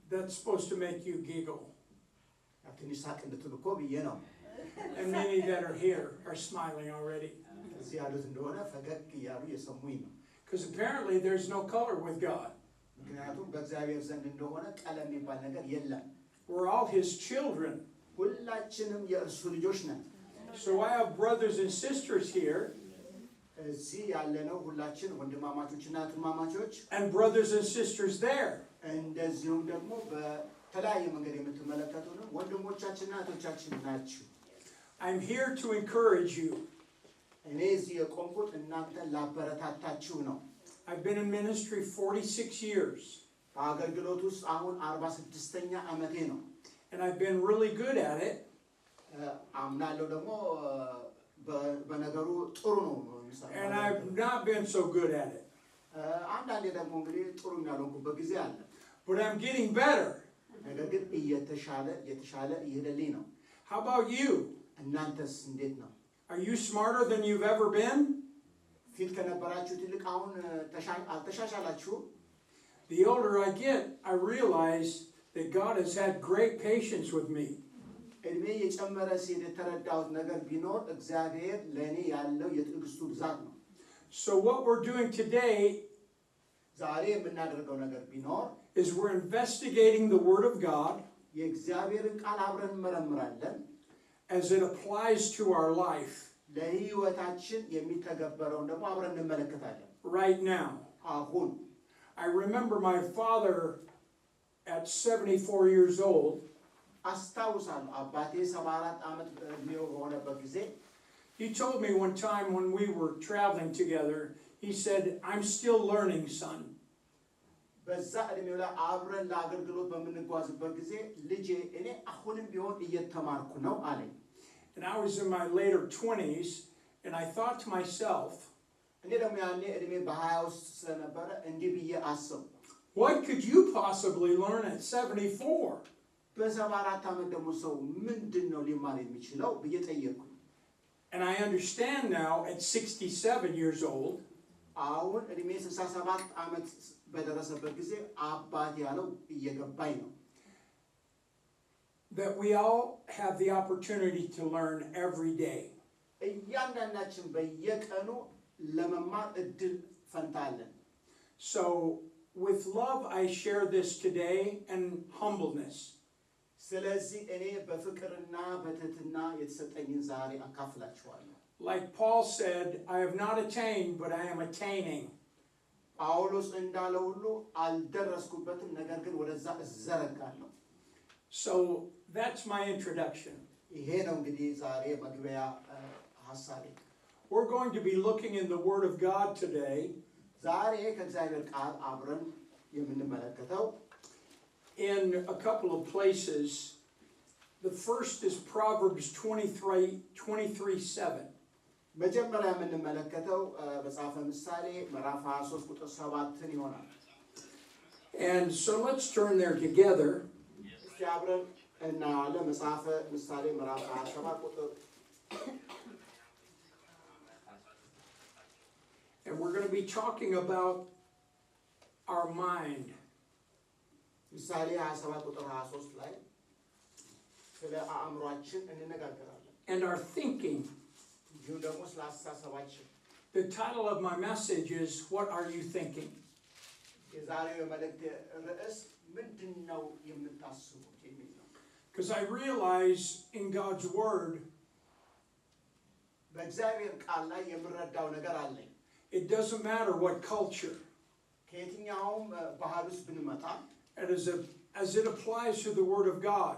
That's supposed to make you giggle. And many that are here are smiling already. Because apparently there's no color with God. We're all His children. So I have brothers and sisters here. And brothers and sisters there. I'm here to encourage you. I've been in ministry 46 years. And I've been really good at it. And I've not been so good at it. But I'm getting better. How about you? Are you smarter than you've ever been? The older I get, I realize that God has had great patience with me. So what we're doing today is we're investigating the Word of God as it applies to our life right now. I remember my father at 74 years old. He told me one time when we were traveling together, he said, "I'm still learning, son." And I was in my later 20s, and I thought to myself, what could you possibly learn at 74? And I understand now at 67 years old that we all have the opportunity to learn every day. So with love I share this today and humbleness. Like Paul said, I have not attained, but I am attaining. So that's my introduction. We're going to be looking in the Word of God today. In a couple of places. The first is Proverbs 23:7. And so let's turn there together. And we're going to be talking about our mind. And our thinking. The title of my message is, What Are You Thinking? Because I realize in God's Word it doesn't matter what culture. And as it applies to the Word of God,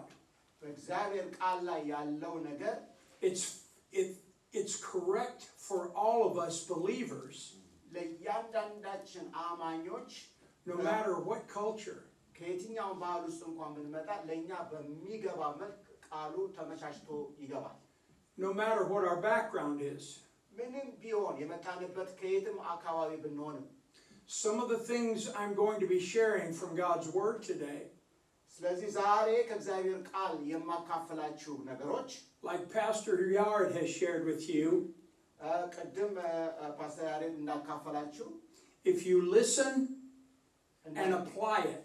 it's correct for all of us believers, no matter what culture. No matter what our background is. Some of the things I'm going to be sharing from God's Word today, like Pastor Yard has shared with you, ቅድም ፓስተር ያሬድ እንዳካፈላችሁ if you listen and apply it,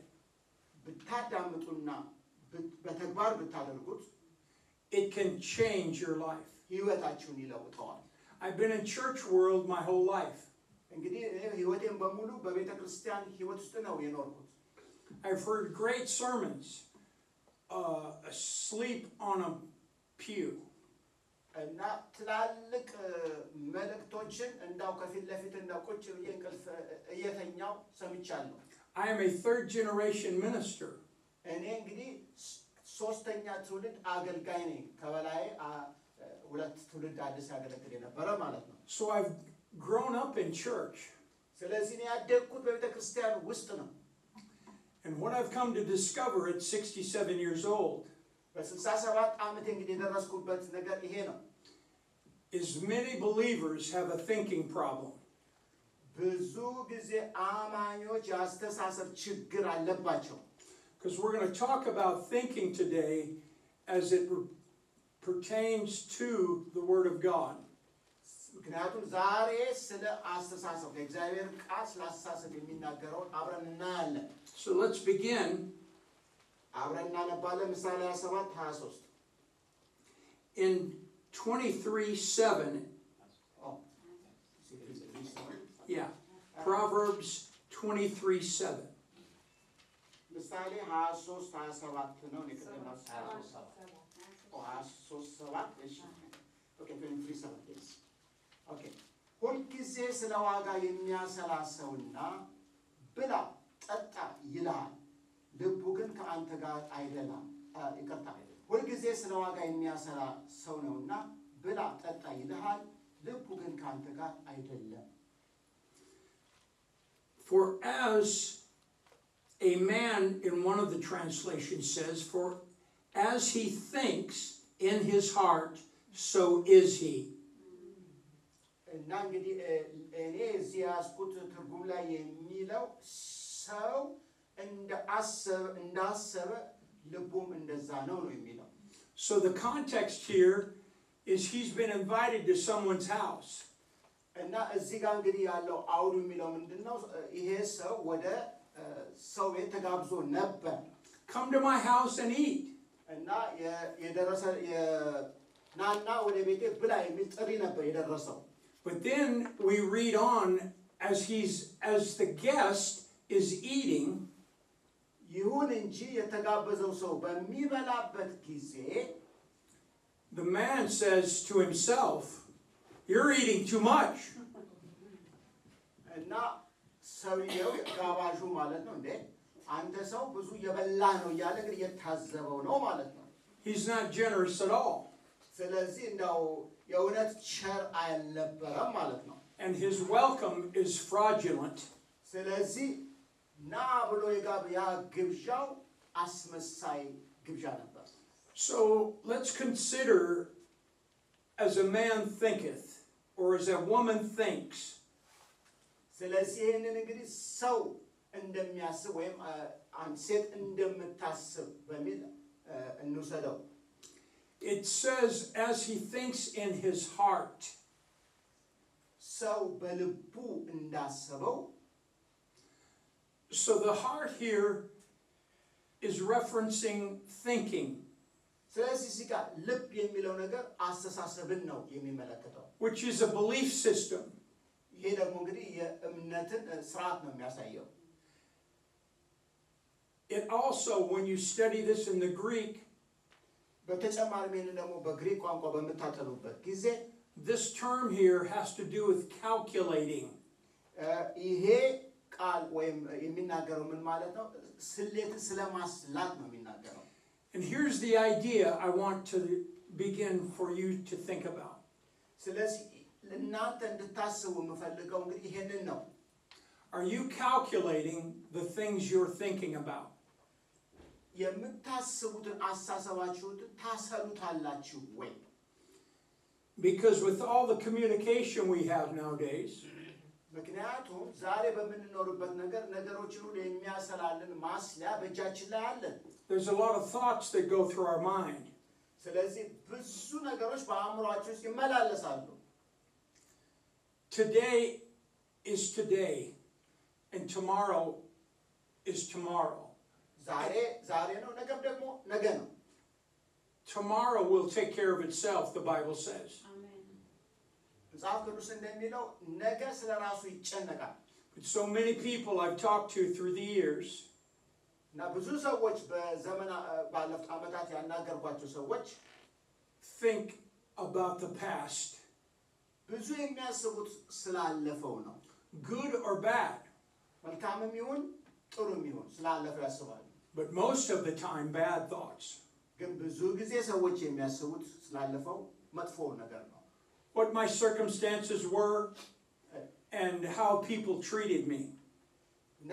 ብታዳምጡና በተግባር ብታደርጉት it can change your life. ህይወታችሁን ይለውጠዋል። I've been in church world my whole life. እንግዲህ ህይወቴን በሙሉ በቤተ ክርስቲያን ህይወት ውስጥ ነው የኖርኩት። I've heard great sermons asleep on a pew. እና ትላልቅ መልእክቶችን እንዳው ከፊት ለፊት እንዳው ቁጭ ብዬ እንቅልፍ እየተኛው ሰምቻለሁ። I am a third generation minister. እኔ እንግዲህ ሶስተኛ ትውልድ አገልጋይ ነኝ። ከበላይ ሁለት ትውልድ አዲስ ያገለግል የነበረ ማለት ነው። So I've grown up in church. ስለዚህ እኔ ያደግኩት በቤተ ክርስቲያን ውስጥ ነው። And what I've come to discover at 67 years old በ67 ዓመት እንግዲህ የደረስኩበት ነገር ይሄ ነው። is many believers have a thinking problem. ብዙ ጊዜ አማኞች የአስተሳሰብ ችግር አለባቸው። Because we're going to talk about thinking today as it pertains to the Word of God. ምክንያቱም ዛሬ ስለ አስተሳሰብ የእግዚአብሔር ቃል ስለ አስተሳሰብ የሚናገረውን አብረን እናያለን። So let's begin. አብረን እናነባለን። ምሳሌ 27:23 In 23:7. Yeah. Proverbs 23:7. ምሳሌ 23:27 ነው። ንቀደማስ 23:7 እሺ ኦኬ 23:7 ኦኬ ሁልጊዜ ስለ ዋጋ የሚያሰላሰውና ብላ ጠጣ ይላል ልቡ ግን ከአንተ ጋር አይደለም። ይቅርታ ሁልጊዜ ስለ ዋጋ የሚያሰላ ሰው ነውና ብላ ጠጣ ይልሃል ልቡ ግን ከአንተ ጋር አይደለም። For as a man in one of the translations says, for as he thinks in his heart, so is he. እና እንግዲህ እኔ እዚህ ያስኩት ትርጉም ላይ የሚለው ሰው እንዳሰበ ልቡም እንደዛ ነው የሚለው። So the context here is he's been invited to someone's house. እና እዚህ ጋር እንግዲህ ያለው አውዱ የሚለው ምንድነው? ይሄ ሰው ወደ ሰው ቤት ተጋብዞ ነበር። Come to my house and eat. እና የደረሰ ናና ወደ ቤቴ ብላ የሚል ጥሪ ነበር የደረሰው። But then we read on as the guest is eating, ይሁን እንጂ የተጋበዘው ሰው በሚበላበት ጊዜ the man says to himself, you're eating too much. እና ሰውየው ጋባዡ ማለት ነው እንዴ አንተ ሰው ብዙ የበላ ነው ያለ እንግዲህ የታዘበው ነው ማለት ነው። He's not generous at all. ስለዚህ እንደው የእውነት ቸር አልነበረም ማለት ነው። And his welcome is fraudulent. ስለዚህ ና ብሎ ያ ግብዣው አስመሳይ ግብዣ ነበር። So let's consider as a man thinketh or as a woman thinks. ስለዚህ ይሄንን እንግዲህ ሰው እንደሚያስብ ወይም ሴት እንደምታስብ በሚል እንውሰደው። It says as he thinks in his heart. ሰው በልቡ እንዳሰበው. So the heart here is referencing thinking. ስለዚህ እዚህ ጋር ልብ የሚለው ነገር አስተሳሰብን ነው የሚመለከተው. Which is a belief system. ይሄ ደግሞ እንግዲህ የእምነትን ስርዓት ነው የሚያሳየው. It also, when you study this in the Greek, በተጨማሪም ይሄንን ደግሞ በግሪክ ቋንቋ በምታጠኑበት ጊዜ this term here has to do with calculating. ይሄ ቃል ወይም የሚናገረው ምን ማለት ነው? ስሌትን ስለማስላት ነው የሚናገረው. And here's the idea I want to begin for you to think about. ስለዚህ እናንተ እንድታስቡ የምፈልገው እንግዲህ ይሄንን ነው. Are you calculating the things you're thinking about? የምታስቡትን አስተሳሰባችሁን ታሰሉታላችሁ ወይ? Because with all the communication we have nowadays, ምክንያቱም ዛሬ በምንኖርበት ነገሮችን ሁሉ የሚያሰላልን ማስያ በእጃችን ላይ አለ. there's a lot of thoughts that go through our mind. ስለዚህ ብዙ ነገሮች በአእምሮአችን ውስጥ ይመላለሳሉ. today is today, and tomorrow is tomorrow. ዛሬ ነው፣ ነገም ደግሞ ነገ ነው። Tomorrow will take care of itself, the Bible says. መጽሐፍ ቅዱስ እንደሚለው ነገ ስለ ራሱ ይጨነቃል። But so many people I've talked to through the years እና ብዙ ሰዎች በዘመን ባለፉት ዓመታት ያናገርኳቸው ሰዎች think about the past, ብዙ የሚያስቡት ስላለፈው ነው። good or bad, መልካምም ይሁን ጥሩም ይሁን ስላለፈው ያስባሉ። but most of the time bad thoughts. ግን ብዙ ጊዜ ሰዎች የሚያስቡት ስላለፈው መጥፎ ነገር ነው። What my circumstances were and how people treated me. እና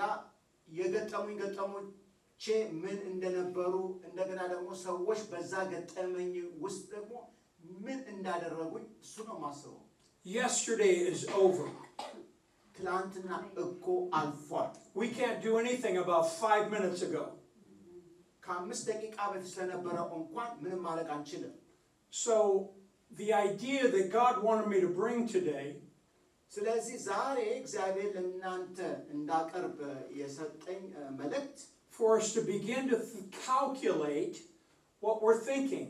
ገጠሙቼ ምን እንደነበሩ እንደገና ደግሞ ሰዎች በዛ ገጠመኝ ውስጥ ደግሞ ምን እንዳደረጉኝ እሱ ነው ማስበው። Yesterday is over. ትላንትና እኮ አልፏል። We can't do anything about 5 minutes ago. ከ5 ደቂቃ በፊት ስለነበረው እንኳን ምንም ማድረግ አንችልም። So the idea that God wanted me to bring today ስለዚህ ዛሬ እግዚአብሔር ለእናንተ እንዳቀርብ የሰጠኝ መልእክት for us to begin to calculate what we're thinking.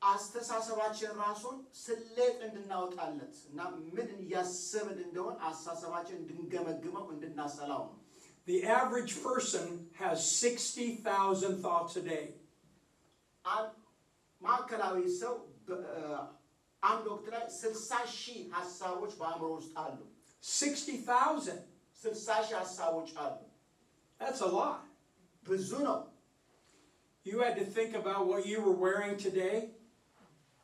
አስተሳሰባችን ራሱን ስሌት እንድናወጣለት እና ምን እያሰብን እንደሆነ አስተሳሰባችን እንድንገመግመው እንድናሰላው ነው። The average person has 60,000 thoughts a day. ማዕከላዊ ሰው አንድ ወቅት ላይ 60,000 ሐሳቦች በአእምሮ ውስጥ አሉ። 60,000. 60,000 ሐሳቦች አሉ። That's a lot. ብዙ ነው። You had to think about what you were wearing today.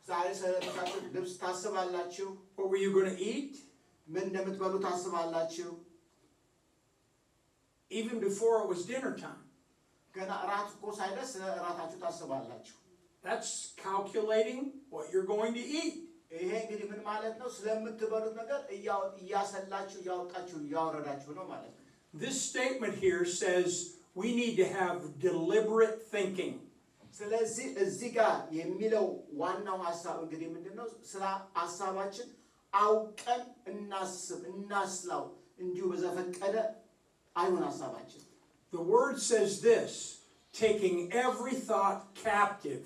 ዛሬ ስለለበሳችሁ ልብስ ታስባላችሁ። What were you going to eat? ምን እንደምትበሉ ታስባላችሁ። Even before it was dinner time. ገና እራት እኮ ሳይደርስ እራታችሁ ታስባላችሁ። That's calculating what you're going to eat. ይሄ እንግዲህ ምን ማለት ነው? ስለምትበሉት ነገር እያሰላችሁ እያወጣችሁ እያወረዳችሁ ነው ማለት ነው። This statement here says we need to have deliberate thinking. ስለዚህ እዚህ ጋር የሚለው ዋናው ሐሳብ እንግዲህ ምንድነው? ስለ ሐሳባችን አውቀን እናስላው እንዲሁ በዘፈቀደ አይሆን ሐሳባችን። The word says this, taking every thought captive.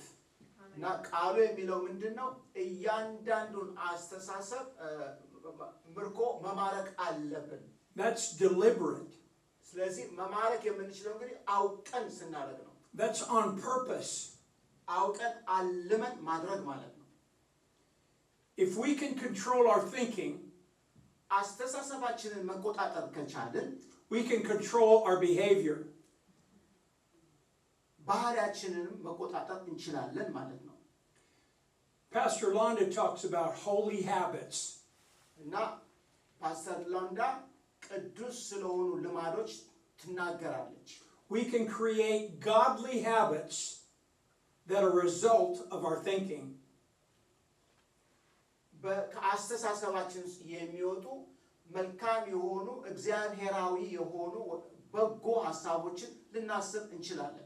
እና ቃሉ የሚለው ምንድነው? እያንዳንዱን አስተሳሰብ ምርኮ መማረክ አለብን። That's deliberate. ስለዚህ መማረክ የምንችለው እንግዲህ አውቀን ስናደርግ ነው። That's on purpose. አውቀን አልመን ማድረግ ማለት ነው። If we can control our thinking, አስተሳሰባችንን መቆጣጠር ከቻልን we can control our behavior. ባህሪያችንን መቆጣጠር እንችላለን ማለት ነው። Pastor Londa talks about holy habits. እና ፓስተር ሎንዳ ቅዱስ ስለሆኑ ልማዶች ትናገራለች። We can create godly habits that are a result of our thinking. ከአስተሳሰባችን የሚወጡ መልካም የሆኑ እግዚአብሔራዊ የሆኑ በጎ ሐሳቦችን ልናስብ እንችላለን።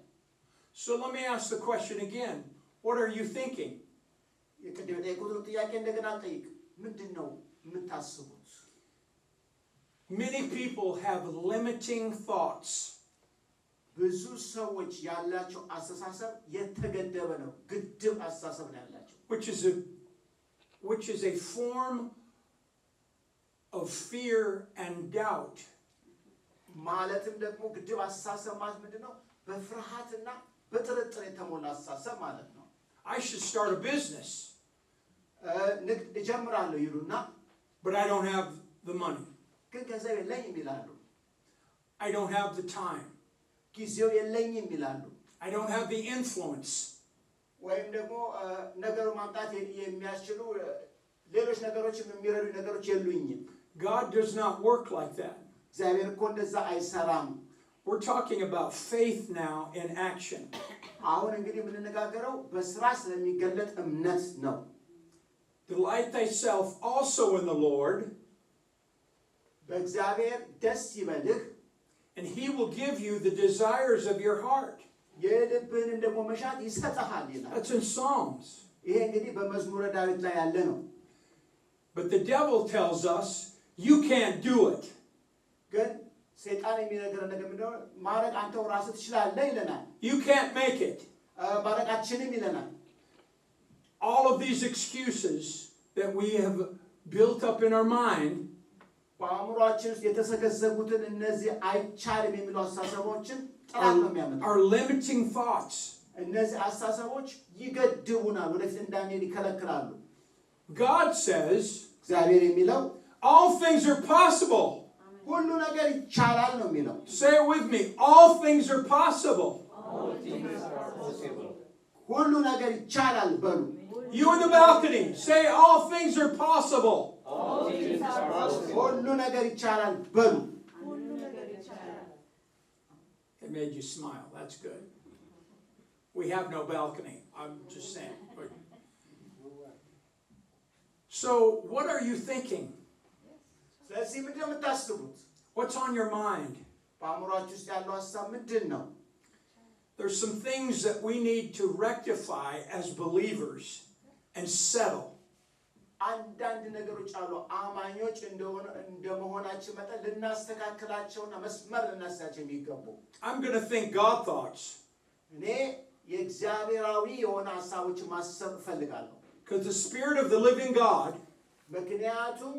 So let me ask the question again. What are you thinking? የቅድም የጠየቁትን ጥያቄ እንደገና ጠይቅ። ምንድነው የምታስቡት? Many people have limiting thoughts. ብዙ ሰዎች ያላቸው አስተሳሰብ የተገደበ ነው። ግድብ አስተሳሰብ ነው ያላቸው። Which is a form of fear and doubt. ማለትም ደግሞ ግድብ አስተሳሰብ ማለት ምንድነው? በፍርሃትና በጥርጥር የተሞላ አስተሳሰብ ማለት ነው። I should start a business. ንግድ እጀምራለሁ ይሉና but I don't have the money. ግን ገንዘብ የለኝም ይላሉ። I don't have the time. ጊዜው የለኝም ይላሉ። I don't have the influence. ወይም ደግሞ ነገሩ ማምጣት የሚያስችሉ ሌሎች ነገሮችም የሚረዱ ነገሮች የሉኝም። God does not work like that. እግዚአብሔር እኮ እንደዛ አይሰራም። We're talking about faith now in action. አሁን እንግዲህ የምንነጋገረው በስራ ስለሚገለጥ እምነት ነው። Delight thyself also in the Lord, በእግዚአብሔር ደስ ይበልህ, and he will give you the desires of your heart. የልብህንም ደግሞ መሻት ይሰጥሃል ይላል። That's in Psalms. ይሄ እንግዲህ በመዝሙረ ዳዊት ላይ ያለ ነው። But the devil tells us, you can't do it. ግን ሰይጣን የሚነግረን ነገር ምንድነው? ማረግ አንተው ራስህ ትችላለህ ይለናል። You can't make it. ማረጋችንም ይለናል። All of these excuses that we have built up in our mind በአእምሯችን ውስጥ የተሰገሰጉትን እነዚህ አይቻልም የሚሉ አስተሳሰቦችን ጠላት ነው የሚያመጣው። are limiting thoughts. እነዚህ አስተሳሰቦች ይገድቡናል፣ ወደፊት እንዳንሄድ ይከለክላሉ። God says, እግዚአብሔር የሚለው all things are possible. ሁሉ ነገር ይቻላል ነው የሚለው። Say it with me. All things are possible. All things are possible. ሁሉ ነገር ይቻላል በሉ። You in the balcony, say all things are possible. All things are possible. ሁሉ ነገር ይቻላል በሉ። It made you smile. That's good. We have no balcony. I'm just saying. So, what are you thinking? ስለዚህ ምንድን ነው የምታስቡት? What's on your mind? በአእምሯችሁ ውስጥ ያለው ሀሳብ ምንድን ነው? There's some things that we need to rectify as believers and settle. አንዳንድ ነገሮች አሉ አማኞች እንደመሆናችን መጠን ልናስተካክላቸውና መስመር ልናስያቸው የሚገቡ። I'm going to think God thoughts. እኔ የእግዚአብሔራዊ የሆነ ሀሳቦችን ማሰብ እፈልጋለሁ። Because the Spirit of the living God ምክንያቱም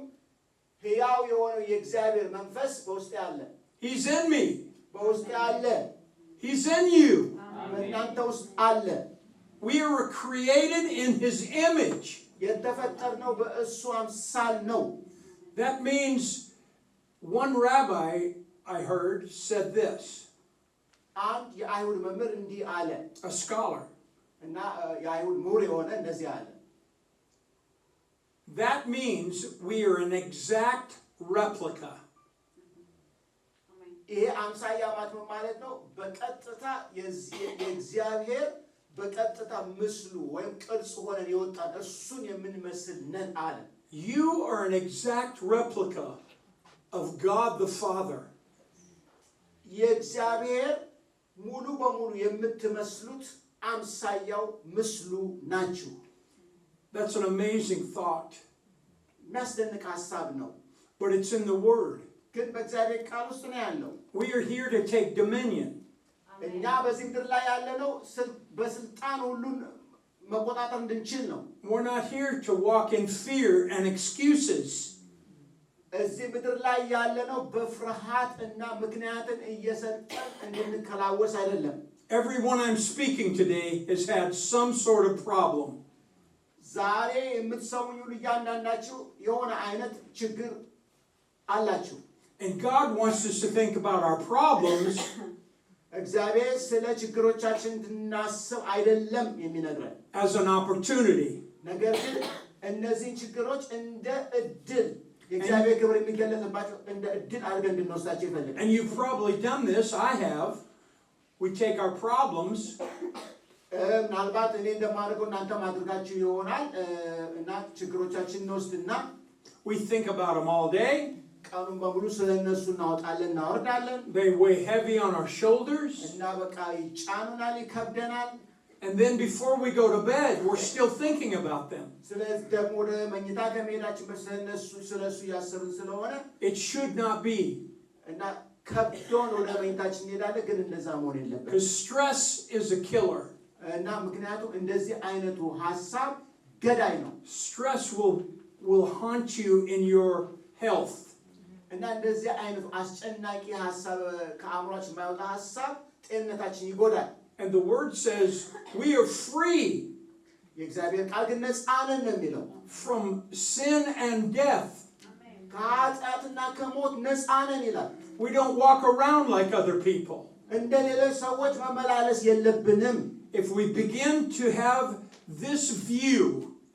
ሕያው የሆነው የእግዚአብሔር መንፈስ በውስጤ አለ። He's in me. በውስጤ አለ። He's in you. በእናንተ ውስጥ አለ። We are created in His image. የተፈጠርነው በእሱ አምሳል ነው። That means one rabbi I heard said this. አንድ የአይሁድ መምህር እንዲህ አለ። A scholar. እና የአይሁድ ምሁር የሆነ እንደዚህ አለ. That means we are an exact replica. ይሄ አምሳያ ማለት ነው በቀጥታ የእግዚአብሔር በቀጥታ ምስሉ ወይም ቅርጽ ሆነን የወጣን እሱን የምንመስል ነን አለ። You are an exact replica of God the Father. የእግዚአብሔር ሙሉ በሙሉ የምትመስሉት አምሳያው ምስሉ ናችሁ። That's an amazing thought. የሚያስደንቅ ሀሳብ ነው። But it's in the Word. ግን በእግዚአብሔር ቃል ውስጥ ነው ያለው። We are here to take dominion. እኛ በዚህ ምድር ላይ ያለነው በስልጣን ሁሉን መቆጣጠር እንድንችል ነው። We're not here to walk in fear and excuses. እዚህ ምድር ላይ ያለነው በፍርሃት እና ምክንያትን እየሰጠን እንድንከላወስ አይደለም። Everyone I'm speaking today has had some sort of problem. ዛሬ የምትሰሙኝ ሁሉ እያንዳንዳችሁ የሆነ አይነት ችግር አላችሁ። And God wants us to think about our problems እግዚአብሔር ስለ ችግሮቻችን እንድናስብ አይደለም የሚነግረን as an opportunity. ነገር ግን እነዚህን ችግሮች እንደ እድል የእግዚአብሔር ክብር የሚገለጥባቸው እንደ እድል አድርገን እንድንወስዳቸው ይፈልጋል። And you've probably done this. I have. We take our problems ምናልባት እኔ እንደማደርገው እናንተም አድርጋችሁ ይሆናል እና ችግሮቻችን እንወስድና we think about them all day. ቀኑን በሙሉ ስለ እነሱ እናወጣለን እናወርዳለን። They weigh heavy on our shoulders. እና በቃ ይጫኑናል፣ ይከብደናል። And then before we go to bed, we're still thinking about them. ስለዚህ ደግሞ ወደ መኝታ ከመሄዳችን በፊት ስለሱ እያሰብን ስለሆነ It should not be. እና ከብዶን ወደ መኝታችን እንሄዳለን። ግን እንደዛ መሆን የለበትም። Because stress is a killer. እና ምክንያቱም እንደዚህ አይነቱ ሀሳብ ገዳይ ነው። Stress will haunt you in your health. እና እንደዚህ አይነቱ አስጨናቂ ሀሳብ ከአእምሯችን የማይወጣ ሀሳብ ጤንነታችን ይጎዳል። And the word says we are free የእግዚአብሔር ቃል ግን ነፃ ነን ነው የሚለው። from sin and death. ከኃጢአትና ከሞት ነፃ ነን ይላል። We don't walk around like other people. እንደ ሌሎች ሰዎች መመላለስ የለብንም። If we begin to have this view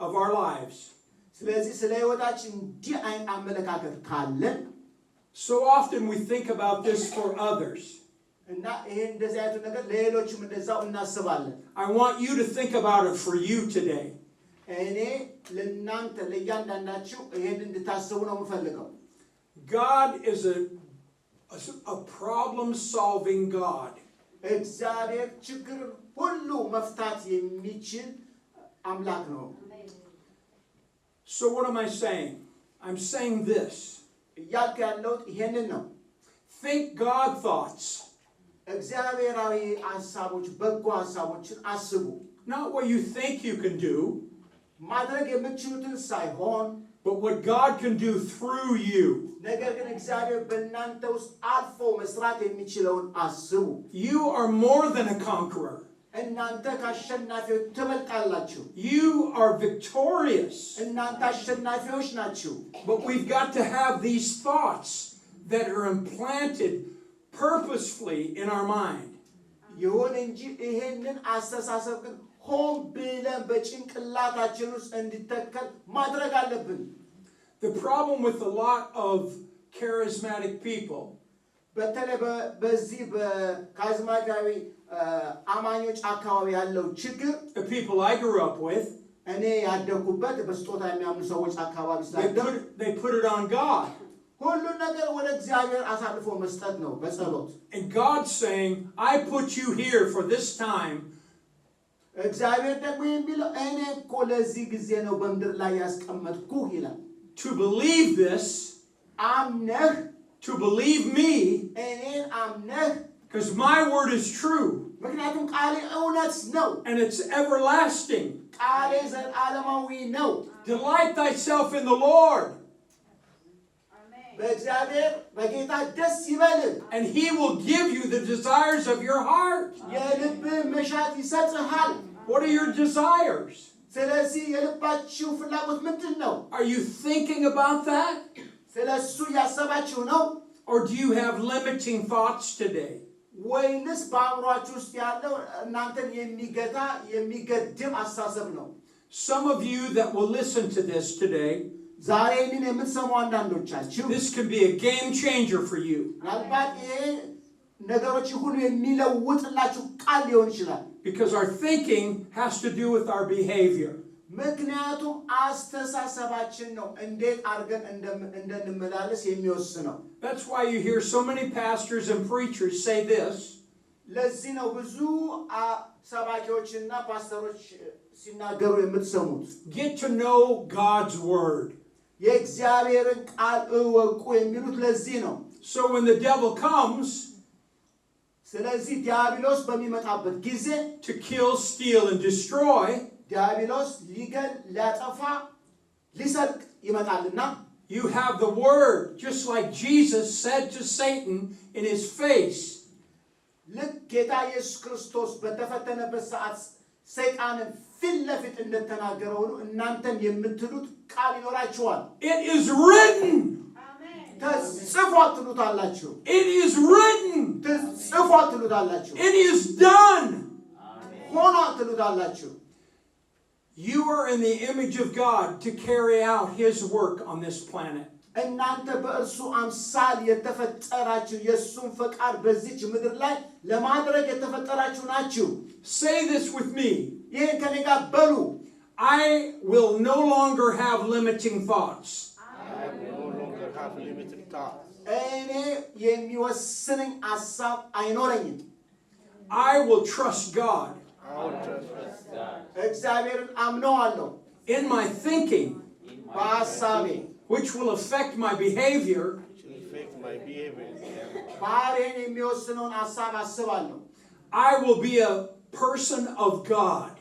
of our lives, ስለዚህ ስለ ህይወታችን እንዲህ አይነት አመለካከት ካለን so often we think about this for others. እና ይሄ እንደዚህ አይነቱ ነገር ለሌሎችም እንደዛው እናስባለን። I want you to think about it for you today. እኔ ለእናንተ ለእያንዳንዳችሁ ይሄን እንድታስቡ ነው የምፈልገው። God is a problem-solving God. እግዚአብሔር ችግር ሁሉ መፍታት የሚችል አምላክ ነው። So what am I saying? I'm saying this. እያልኩ ያለሁት ይሄንን ነው። Think God thoughts. እግዚአብሔራዊ ሐሳቦች፣ በጎ ሐሳቦችን አስቡ። Not what you think you can do, ማድረግ የምትችሉትን ሳይሆን but what God can do through you. ነገር ግን እግዚአብሔር በእናንተ ውስጥ አልፎ መስራት የሚችለውን አስቡ። You are more than a conqueror. እናንተ ከአሸናፊዎች ትበልጣላችሁ። You are victorious. እናንተ አሸናፊዎች ናችሁ። But we've got to have these thoughts that are implanted purposefully in our mind. ይሁን እንጂ ይሄንን አስተሳሰብ ግን ሆን ብለን በጭንቅላታችን ውስጥ እንዲተከል ማድረግ አለብን። The problem with a lot of charismatic people በተለይ በዚህ በካሪዝማቲካዊ አማኞች አካባቢ ያለው ችግር the people I grew up with, እኔ ያደኩበት በስጦታ የሚያምኑ ሰዎች አካባቢ ስላደኩ they put it on God. ሁሉን ነገር ወደ እግዚአብሔር አሳልፎ መስጠት ነው በጸሎት። And God's saying, I put you here for this time. እግዚአብሔር ደግሞ የሚለው እኔ እኮ ለዚህ ጊዜ ነው በምድር ላይ ያስቀመጥኩህ ይላል። To believe this, አምነህ to believe me, እኔን አምነህ because my word is true ምክንያቱም ቃሌ እውነት ነው። and it's everlasting. ቃሌ ዘላለማዊ ነው። Delight thyself in the Lord, በእግዚአብሔር በጌታ ደስ ይበልህ and he will give you the desires of your heart. የልብህ መሻት ይሰጥሃል። What are your desires? ስለዚህ የልባችሁ ፍላጎት ምንድን ነው? Are you thinking about that? ስለሱ ያሰባችሁ ነው? Or do you have limiting thoughts today? ወይንስ በአእምሯችሁ ውስጥ ያለው እናንተን የሚገታ የሚገድም አስተሳሰብ ነው? Some of you that will listen to this today, ዛሬ ይህንን የምትሰሙ አንዳንዶቻችሁ this can be a game changer for you. ምናልባት ይሄ ነገሮች ሁሉ የሚለውጥላችሁ ቃል ሊሆን ይችላል። Because our thinking has to do with our behavior. ምክንያቱም አስተሳሰባችን ነው እንዴት አድርገን እንደንመላለስ የሚወስነው። That's why you hear so many pastors and preachers say this. ለዚህ ነው ብዙ ሰባኪዎችና ፓስተሮች ሲናገሩ የምትሰሙት። Get to know God's word. የእግዚአብሔርን ቃል እወቁ የሚሉት ለዚህ ነው። So when the devil comes ስለዚህ ዲያብሎስ በሚመጣበት ጊዜ to kill, steal, and destroy, ዲያብሎስ ሊገል፣ ሊያጠፋ፣ ሊሰርቅ ይመጣልና you have the word, just like Jesus said to Satan in his face. ልክ ጌታ ኢየሱስ ክርስቶስ በተፈተነበት ሰዓት ሰይጣንን ፊት ለፊት እንደተናገረው ሁሉ እናንተም የምትሉት ቃል ይኖራችኋል። It is written. ተጽፏል ትሉታላችሁ። It is written. ተጽፏል ትሉታላችሁ። It is done. ሆኗል ትሉታላችሁ። You are in the image of God to carry out his work on this planet. እናንተ በእርሱ አምሳል የተፈጠራችሁ የእሱን ፈቃድ በዚች ምድር ላይ ለማድረግ የተፈጠራችሁ ናችሁ። Say this with me. ይህን ከኔ ጋር በሉ። I will no longer have limiting thoughts. I will no longer have limited thoughts. እኔ የሚወስነኝ ሐሳብ አይኖረኝም። I will trust God. I will trust God. እግዚአብሔርን አምነዋለሁ In my thinking, በሐሳቤ which will affect my behavior, It will affect my behavior. ባህሪዬን የሚወስነውን ሐሳብ አስባለሁ። I will be a person of God.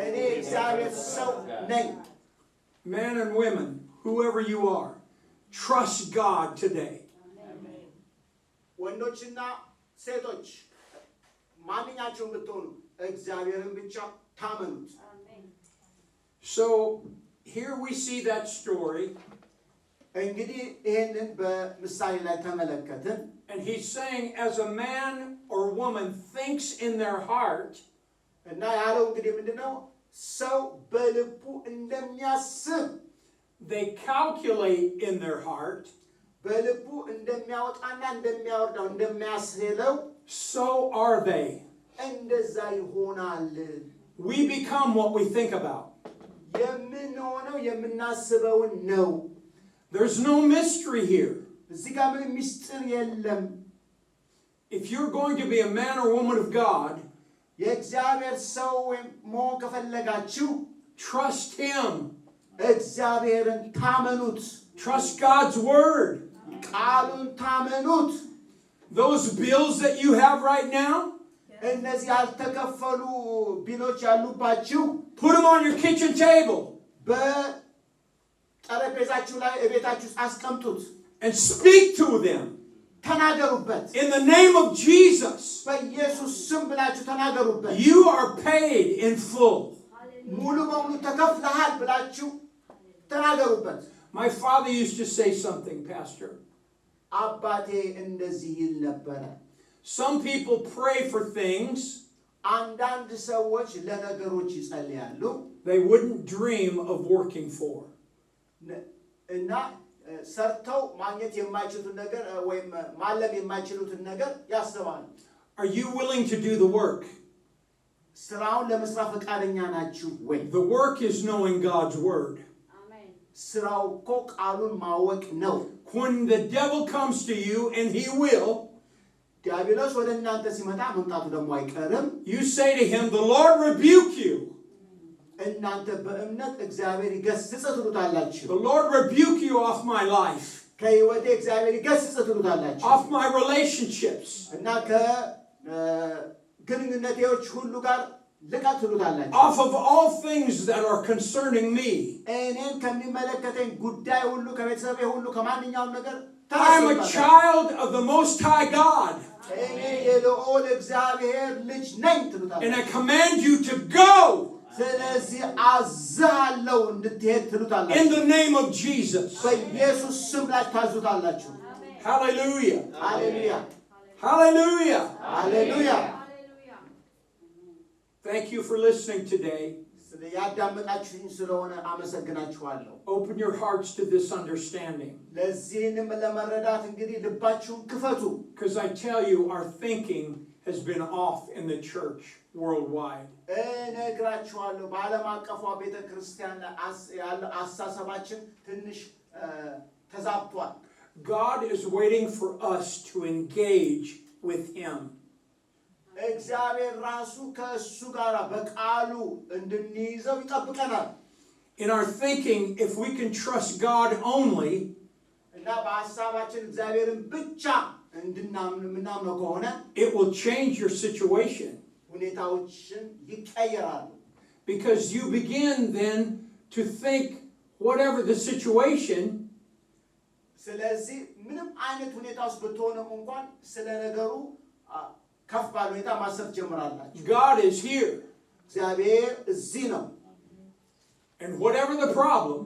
እኔ እግዚአብሔር ሰው ነኝ። Men and women, whoever you are, trust God today. ወንዶችና ሴቶች ማንኛቸውም ብትሆኑ እግዚአብሔርን ብቻ ታመኑት። So here we see that story, እንግዲህ ይህንን በምሳሌ ላይ ተመለከትን። and he's saying as a man or woman thinks in their heart, እና ያለው እንግዲህ ምንድነው? ሰው በልቡ እንደሚያስብ they calculate in their heart, በልቡ እንደሚያወጣና እንደሚያወርደው እንደሚያስሄለው so are they. እንደዛ ይሆናል። We become what we think about. የምንሆነው የምናስበውን ነው። There's no mystery here. እዚህ ጋር ምንም ምስጢር የለም። If you're going to be a man or woman of God, የእግዚአብሔር ሰው መሆን ከፈለጋችሁ trust him. እግዚአብሔርን ታመኑት። Trust God's word. ቃሉን ታመኑት። Those bills that you have right now, እነዚህ ያልተከፈሉ ቢሎች ያሉባችሁ put them on your kitchen table በጠረጴዛችሁ ላይ እቤታችሁ ውስጥ አስቀምጡት። and speak to them. ተናገሩበት። In the name of Jesus, በኢየሱስ ስም ብላችሁ ተናገሩበት። you are paid in full. ሙሉ በሙሉ ተከፍለሃል ብላችሁ ተናገሩበት። My father used to say something, Pastor. አባቴ እንደዚህ ይል ነበረ። Some people pray for things አንዳንድ ሰዎች ለነገሮች ይጸልያሉ they wouldn't dream of working for. እና ሰርተው ማግኘት የማይችሉትን ነገር ወይም ማለም የማይችሉትን ነገር ያስባሉ። Are you willing to do the work? ስራውን ለመስራት ፈቃደኛ ናችሁ ወይ? The work is knowing God's word. ስራው እኮ ቃሉን ማወቅ ነው። When the devil comes to you, and he will, ዲያብሎስ ወደ እናንተ ሲመጣ መምጣቱ ደግሞ አይቀርም። you say to him, the Lord rebuke you. እናንተ በእምነት እግዚአብሔር ይገስጽ ትሉታላችሁ። The Lord rebuke you off my life, ከህይወቴ እግዚአብሔር ይገስጽ ትሉታላችሁ። off my relationships. እና ከግንኙነቴዎች ሁሉ ጋር ልቀቅ ትሉታላችሁ። Off of all things that are concerning me. እኔን ከሚመለከተኝ ጉዳይ ሁሉ ከቤተሰቤ ሁሉ ከማንኛውም ነገር I am a child of the Most High God, እኔ የልዑል እግዚአብሔር ልጅ ነኝ ትሉታላችሁ። and I command you to go ስለዚህ አዝሃለሁ እንድትሄድ ትሉታላችሁ። in the name of Jesus. በኢየሱስ ስም ላይ ታዙታላችሁ። Hallelujah. ሃሌሉያ Hallelujah. ሃሌሉያ። Thank you for listening today. ያዳመጣችሁኝ ስለሆነ አመሰግናችኋለሁ። Open your hearts to this understanding. ለዚህንም ለመረዳት እንግዲህ ልባችሁን ክፈቱ። Because I tell you, our thinking has been off in the church worldwide. እነግራችኋለሁ በዓለም አቀፏ ቤተ ክርስቲያን ያለው አስተሳሰባችን ትንሽ ተዛብቷል። God is waiting for us to engage with Him. እግዚአብሔር ራሱ ከእሱ ጋር በቃሉ እንድንይዘው ይጠብቀናል። In our thinking, if we can trust God only, እና በሐሳባችን እግዚአብሔርን ብቻ እንድናምነው ከሆነ it will change your situation. ሁኔታዎችን ይቀየራሉ። Because you begin then to think whatever the situation, ስለዚህ ምንም አይነት ሁኔታ ውስጥ ብትሆንም እንኳን ስለ ነገሩ ከፍ ባለ ሁኔታ ማሰብ ጀምራላችሁ። God is here. እግዚአብሔር እዚህ ነው። And whatever the problem,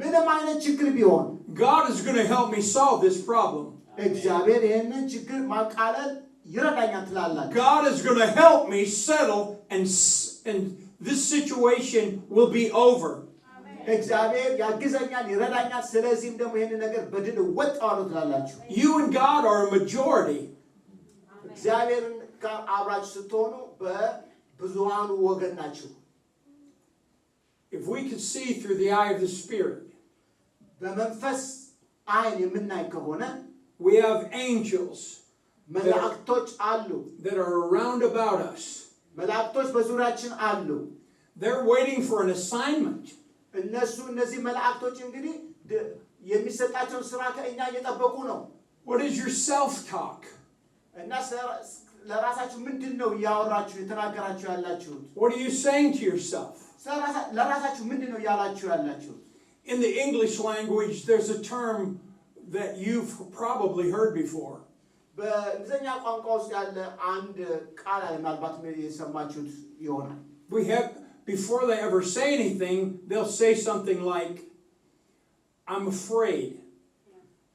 ምንም አይነት ችግር ቢሆን God is going to help me solve this problem. እግዚአብሔር ይህንን ችግር ማቃለል ይረዳኛል ትላላችሁ። God is going to help me settle and this situation will be over. እግዚአብሔር ያግዘኛል ይረዳኛል ስለዚህም ደግሞ ይሄንን ነገር በድል እወጣዋለሁ ትላላችሁ። You and God are a majority. እግዚአብሔርን ጋር አብራችሁ ስትሆኑ በብዙሃኑ ወገን ናችሁ። If we could see through the eye of the Spirit, በመንፈስ አይን የምናይ ከሆነ we have angels መላእክቶች አሉ። that are around about us. መላእክቶች በዙሪያችን አሉ። They're waiting for an assignment. እነዚህ መላእክቶች እንግዲህ የሚሰጣቸውን ስራ ከእኛ እየጠበቁ ነው። What is your self-talk? እና ለራሳችሁ ምንድነው ያወራችሁ የተናገራችሁ ያላችሁት? What are you saying to yourself? ለራሳችሁ ምንድነው ያላችሁ ያላችሁት? In the English language, there's a term that you've probably heard before. በእንግሊዝኛ ቋንቋ ውስጥ ያለ አንድ ቃል አለ ምናልባት የሰማችሁት ይሆናል። We have, before they ever say anything, they'll say something like, I'm afraid.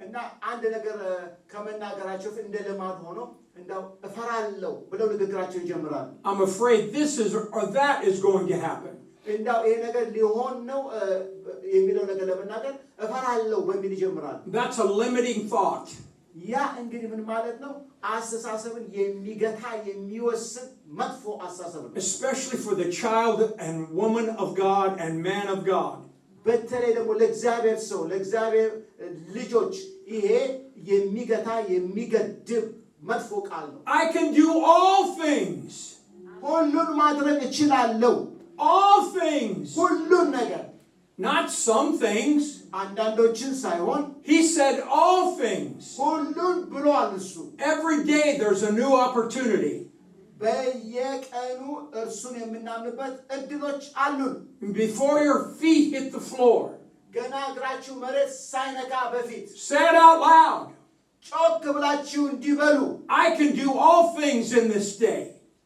እና አንድ ነገር ከመናገራቸው እንደ ልማድ ሆኖ እንደው እፈራለሁ ብለው ንግግራቸው ይጀምራሉ። I'm afraid this is or that is going to happen. እንደው ይሄ ነገር ሊሆን ነው የሚለው ነገር ለመናገር እፈራለሁ በሚል ይጀምራሉ። That's a limiting thought. ያ እንግዲህ ምን ማለት ነው? አስተሳሰብን የሚገታ የሚወስን መጥፎ አስተሳሰብ ነው። Especially for the child and woman of God and man of God. በተለይ ደግሞ ለእግዚአብሔር ሰው ለእግዚአብሔር ልጆች ይሄ የሚገታ የሚገድብ መጥፎ ቃል ነው። I can do all things. ሁሉን ማድረግ እችላለሁ። All things. ሁሉን ነገር Not some things. አንዳንዶችን ሳይሆን He said all things. ሁሉን ብሏል እሱ። Every day there's a new opportunity. በየቀኑ እርሱን የምናምንበት እድሎች አሉን። Before your feet hit the floor, ገና እግራችሁ መሬት ሳይነካ በፊት say it out loud. ጮክ ብላችሁ እንዲበሉ I can do all things in this day.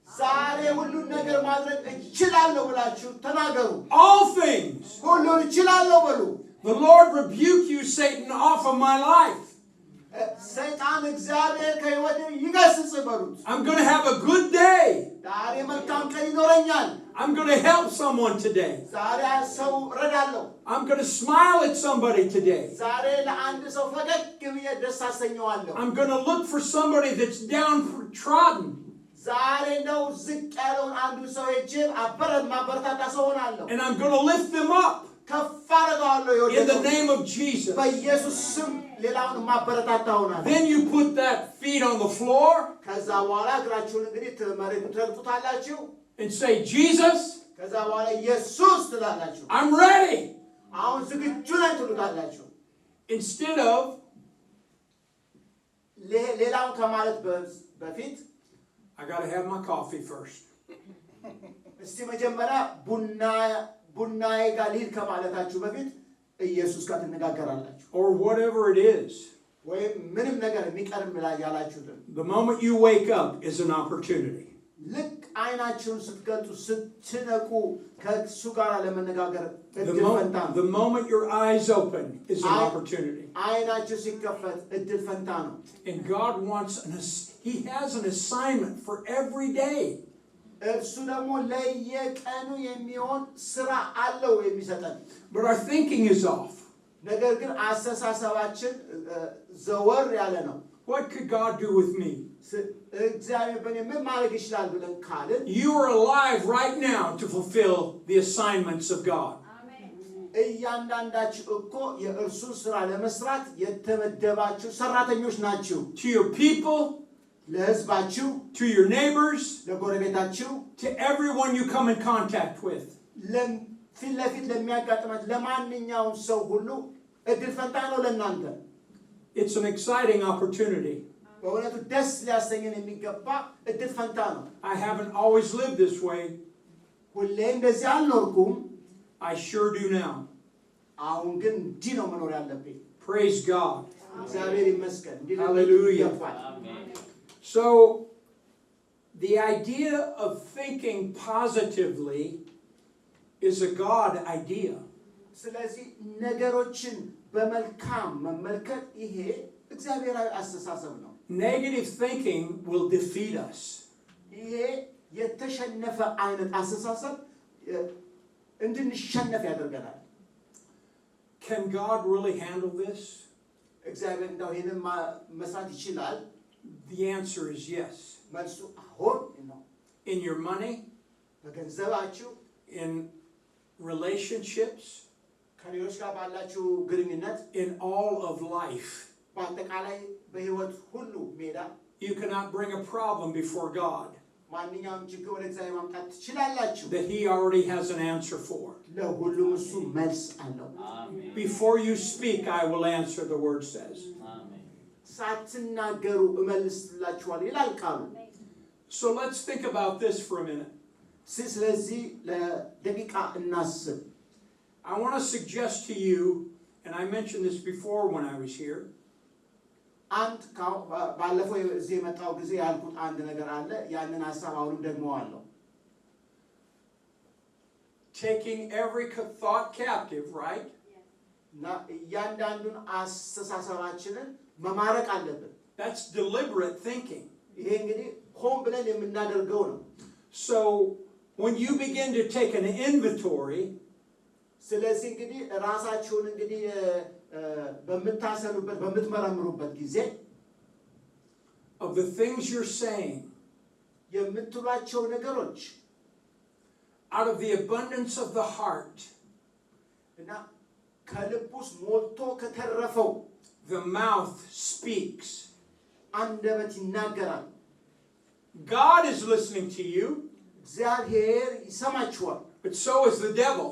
ዛሬ ሁሉን ነገር ማድረግ እችላለሁ ብላችሁ ተናገሩ። All things. ሁሉን እችላለሁ በሉ። The Lord rebuke you, Satan, off of my life. ሰይጣን እግዚአብሔር ከሕይወቴ ይገስጽ በሉት። I'm going to have a good day. ዛሬ መልካም ቀን ይኖረኛል። I'm going to help someone today. ዛሬ ሰው ረዳለሁ። I'm going to smile at somebody today. ዛሬ ለአንድ ሰው ፈገግ ብዬ ደስ አሰኘዋለሁ። I'm going to look for somebody that's downtrodden. ዛሬ ነው ዝቅ ያለውን አንዱ ሰው ሄጄ ማበረታታ ሰው ሆናለሁ። And I'm going to lift them up ከፍ አደርገዋለሁ in the name of Jesus. በኢየሱስ ስም ሌላውን ማበረታታ ሆናለሁ። Then you put that feet on the floor ከዛ በኋላ እግራችሁን እንግዲህ መሬቱን ትረግጡታላችሁ and say, Jesus, ከዛ በኋላ ኢየሱስ ትላላችሁ። I'm ready. አሁን ዝግጁ ነኝ ትሉታላችሁ። Instead of ሌላውን ከማለት በፊት I got to have my coffee first. እስቲ መጀመሪያ ቡናዬ ጋር ልሂድ ከማለታችሁ በፊት ኢየሱስ ጋር ትነጋገራላችሁ። Or whatever it is. ወይም ምንም ነገር የሚቀርም ላይ ያላችሁትን The moment you wake up is an opportunity. ልክ አይናችሁን ስትገልጡ ስትነቁ ከእሱ ጋር ለመነጋገር እድል ፈንታ ነው። The moment your eyes open is an opportunity. አይናችሁ ሲከፈት እድል ፈንታ ነው። And God wants He has an assignment for every day. እርሱ ደግሞ ለየቀኑ የሚሆን ስራ አለው የሚሰጠን። But our thinking is off. ነገር ግን አስተሳሰባችን ዘወር ያለ ነው። What could God do with me? እግዚአብሔር በእኔ ምን ማድረግ ይችላል ብለን ካልን You are alive right now to fulfill the assignments of God. እያንዳንዳችሁ እኮ የእርሱን ስራ ለመስራት የተመደባችሁ ሰራተኞች ናችሁ። To your people, ለህዝባችሁ፣ to your neighbors, ለጎረቤታችሁ፣ to everyone you come in contact with. ፊት ለፊት ለሚያጋጥማችሁ ለማንኛውም ሰው ሁሉ እድል ፈንታ ነው ለእናንተ። It's an exciting opportunity. በእውነቱ ደስ ሊያሰኘን የሚገባ እድል ፈንታ ነው። I haven't always lived this way. ሁሌ እንደዚህ አልኖርኩም። I sure do now. አሁን ግን እንዲህ ነው መኖር ያለብኝ። Praise God. እግዚአብሔር ይመስገን። Hallelujah. So, the idea of thinking positively is a God idea. ስለዚህ ነገሮችን በመልካም መመልከት ይሄ እግዚአብሔራዊ አስተሳሰብ ነው። Negative thinking will defeat us. ይሄ የተሸነፈ አይነት አስተሳሰብ እንድንሸነፍ ያደርገናል። Can God really handle this? እግዚአብሔር እንደው ይሄንን መስራት ይችላል? The answer is yes. መልሱ አሁን ነው። In your money, በገንዘባችሁ፣ in relationships, ከሌሎች ጋር ባላችሁ ግንኙነት፣ in all of life. በአጠቃላይ በህይወት ሁሉ ሜዳ You cannot bring a problem before God ማንኛውም ችግር ወደ እግዚአብሔር ማምጣት ትችላላችሁ that He already has an answer for. ለሁሉም እሱ መልስ አለው። Before you speak, I will answer, the word says. ሳትናገሩ እመልስላችኋለሁ ይላል ቃሉ። So let's think about this for a minute. ስለዚህ ለደቂቃ እናስብ። I want to suggest to you, and I mentioned this before when I was here. አንድ ባለፈው እዚህ የመጣው ጊዜ ያልኩት አንድ ነገር አለ። ያንን ሐሳብ አሁንም ደግመዋለሁ። Taking every thought captive, right? እና እያንዳንዱን አስተሳሰባችንን መማረክ አለብን። That's deliberate thinking. ይሄ እንግዲህ ሆን ብለን የምናደርገው ነው። So when you begin to take an inventory, ስለዚህ እንግዲህ ራሳችሁን እንግዲህ በመታሰሩበት በመትመረምሩበት ጊዜ of the things you're saying, የምትሏቸው ነገሮች out of the abundance of the heart, እና ከልብ ውስጥ ሞልቶ ከተረፈው the mouth speaks. አንደበት ይናገራል። God is listening to you, እግዚአብሔር ይሰማችኋል። but so is the devil.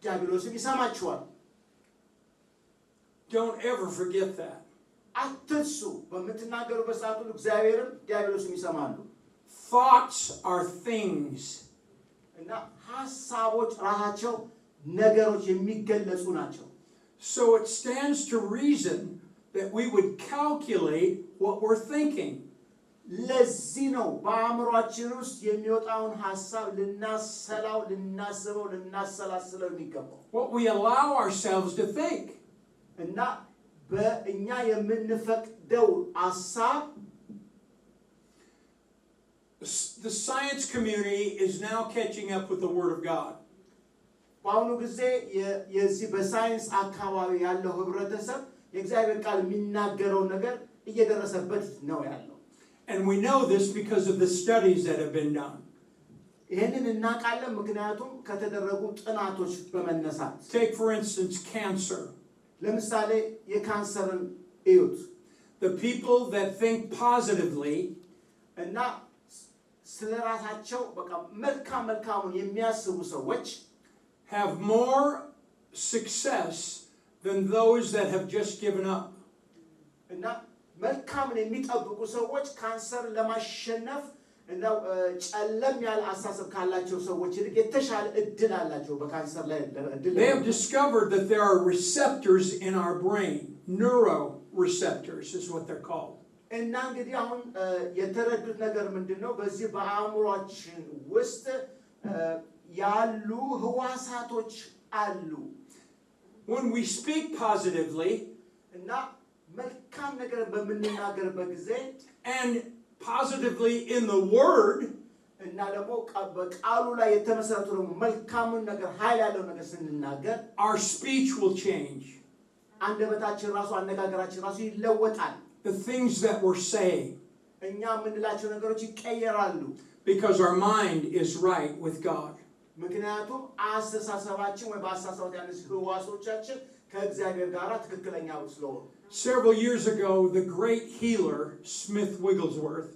ዲያብሎስም ይሰማችኋል። Don't ever forget that. አትርሱ። በምትናገሩበት ሰዓት ሁሉ እግዚአብሔርም ዲያብሎስም ይሰማሉ። Thoughts are things. እና ሐሳቦች ራሳቸው ነገሮች የሚገለጹ ናቸው። So it stands to reason that we would calculate what we're thinking. ለዚህ ነው በአእምሯችን ውስጥ የሚወጣውን ሐሳብ ልናሰላው፣ ልናስበው፣ ልናሰላስለው የሚገባው። What we allow ourselves to think. እና በእኛ የምንፈቅደው ሐሳብ The science community is now catching up with the Word of God. በአሁኑ ጊዜ የዚህ በሳይንስ አካባቢ ያለው ህብረተሰብ የእግዚአብሔር ቃል የሚናገረው ነገር እየደረሰበት ነው ያለው። And we know this because of the studies that have been done. ይሄንን እናውቃለን ምክንያቱም ከተደረጉ ጥናቶች በመነሳት። Take for instance cancer. ለምሳሌ የካንሰርን እዩት። The people that think positively እና ስለራሳቸው በቃ መልካሙን የሚያስቡ ሰዎች have more success than those that have just given up. እና መልካምን የሚጠብቁ ሰዎች ካንሰር ለማሸነፍ እና ጨለም ያለ አስተሳሰብ ካላቸው ሰዎች ይልቅ የተሻለ እድል አላቸው በካንሰር ላይ እድል። They have discovered that there are receptors in our brain, neuroreceptors is what they're called. እና እንግዲህ አሁን የተረዱት ነገር ምንድነው? በዚህ በአእምሯችን ውስጥ ያሉ ህዋሳቶች አሉ። When we speak positively እና መልካም ነገር በምንናገርበት ጊዜ and positively in the word, እና ደግሞ በቃሉ ላይ የተመሰረቱ ደግሞ መልካሙን ነገር ኃይል ያለው ነገር ስንናገር our speech will change. አንደበታችን ራሱ አነጋገራችን ራሱ ይለወጣል። The things that we're saying, እኛ የምንላቸው ነገሮች ይቀየራሉ። because our mind is right with God. ምክንያቱም አስተሳሰባችን ወይ በአስተሳሰባችን ያሉ ህዋሶቻችን ከእግዚአብሔር ጋር ትክክለኛ ስለሆኑ። Several years ago, the great healer, Smith Wigglesworth,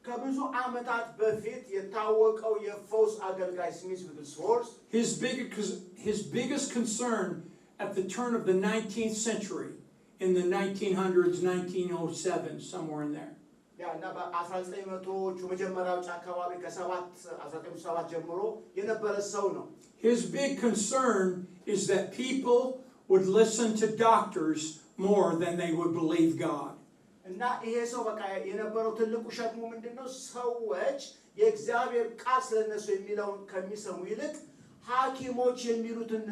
ከብዙ ዓመታት በፊት የታወቀው የፈውስ አገልጋይ ስሚዝ ዊግልስወርዝ his biggest concern at the turn of the 19th century, in the 1900s, 1907, somewhere in there. እና በ1900ዎቹ መጀመሪያዎች አካባቢ ከ1907 ጀምሮ የነበረ ሰው ነው። His big concern is that people would listen to doctors more than they would believe God. እና ይሄ ሰው በቃ የነበረው ትልቁ ሸክሙ ምንድነው? ሰዎች የእግዚአብሔር ቃል ስለነሱ የሚለውን ከሚሰሙ ይልቅ ሐኪሞች የሚሉትን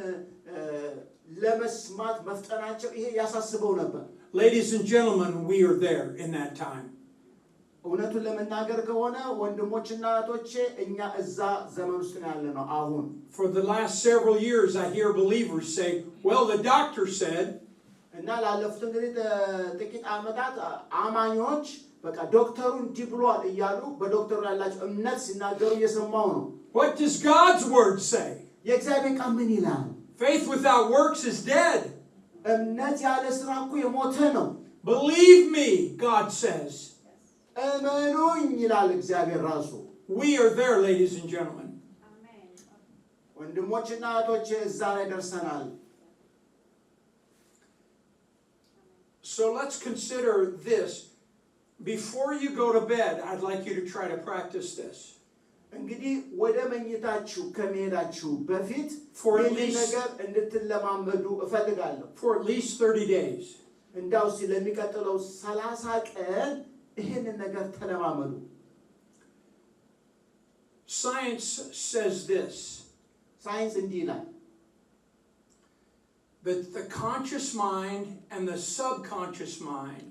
ለመስማት መፍጠናቸው ይሄ ያሳስበው ነበር። Ladies and gentlemen, we are there in that time. እውነቱን ለመናገር ከሆነ ወንድሞችና እህቶቼ እኛ እዛ ዘመን ውስጥ ነው ያለነው አሁን። For the last several years I hear believers say, well, the doctor said, እና ላለፉት እንግዲህ ጥቂት ዓመታት አማኞች በቃ ዶክተሩ እንዲህ ብሏል እያሉ በዶክተሩ ያላቸው እምነት ሲናገሩ እየሰማው ነው። what does God's word say? የእግዚአብሔር ቃል ምን ይላል? Faith without works is dead. እምነት ያለ ስራ እኮ የሞተ ነው። Believe me, God says. እመኑኝ ይላል እግዚአብሔር ራሱ። We are there, ladies and gentlemen. ወንድሞችና እህቶቼ እዛ ላይ ደርሰናል። So let's consider this. Before you go to bed, I'd like you to try to practice this. እንግዲህ ወደ መኝታችሁ ከመሄዳችሁ በፊት ይህን ነገር እንድትለማመዱ እፈልጋለሁ። For at least 30 days. እንዳው ለሚቀጥለው 30 ቀን ይህን ነገር ተለማመዱ። Science says this. ሳይንስ እንዲህ ይላል that the conscious mind and the subconscious mind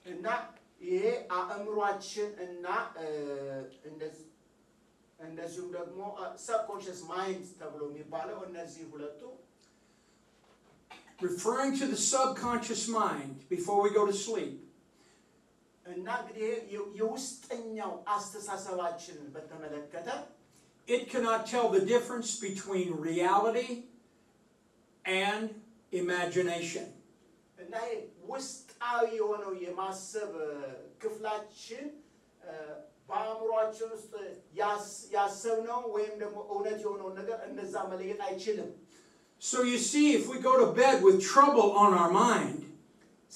እና ይሄ አእምሯችን እና እንደዚሁም ደግሞ subconscious mind ተብሎ የሚባለው እነዚህ ሁለቱ referring to the subconscious mind before we go to sleep. እና እንግዲህ የውስጠኛው አስተሳሰባችንን በተመለከተ it cannot tell the difference between reality and imagination. እና ውስጣዊ የሆነው የማሰብ ክፍላችን በአእምሮአችን ውስጥ ያሰብነው ወይም ደግሞ እውነት የሆነውን ነገር እንደዛ መለየት አይችልም። So you see, if we go to bed with trouble on our mind,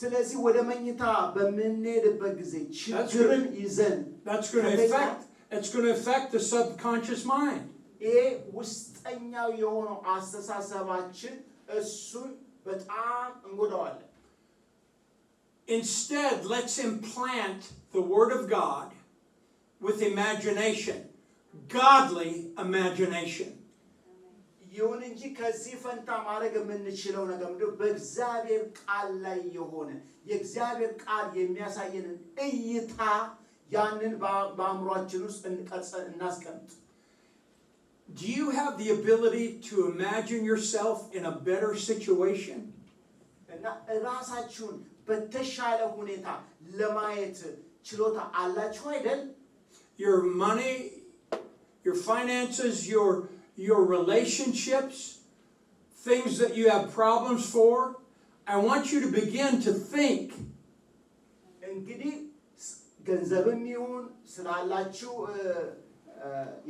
ስለዚህ ወደ መኝታ በምንሄድበት ጊዜ ችግርን ይዘን it's going to affect the subconscious mind. ይሄ ውስጠኛው የሆነው አስተሳሰባችን እሱን በጣም እንጎዳዋለን። Instead, let's implant the Word of God with imagination, godly imagination. ይሁን እንጂ ከዚህ ፈንታ ማድረግ የምንችለው ነገር ምንድነው? በእግዚአብሔር ቃል ላይ የሆነ የእግዚአብሔር ቃል የሚያሳየንን እይታ ያንን በአእምሮአችን ውስጥ እናስቀምጥ። Do you have the ability to imagine yourself in a better situation? እና ራሳችሁን በተሻለ ሁኔታ ለማየት ችሎታ አላችሁ አይደል? Your money, your finances, your relationships, things that you have problems for. I want you to begin to think. እንግዲህ ገንዘብም ይሁን ስላላችሁ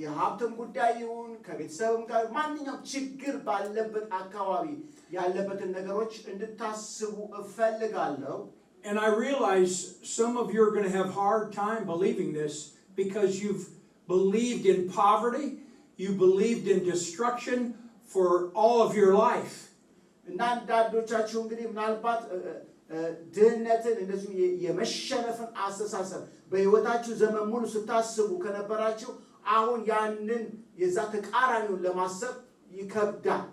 የሀብትም ጉዳይ ይሁን ከቤተሰብም ጋር ማንኛውም ችግር ባለበት አካባቢ ያለበትን ነገሮች እንድታስቡ እፈልጋለሁ። And I realize some of you are going to have hard time believing this because you've believed in poverty, you believed in destruction for all of your life. እና አንዳንዶቻችሁ እንግዲህ ምናልባት ድህነትን እንደዚሁ የመሸነፍን አስተሳሰብ በህይወታችሁ ዘመን ሙሉ ስታስቡ ከነበራችሁ አሁን ያንን የዛ ተቃራኒውን ለማሰብ ይከብዳል።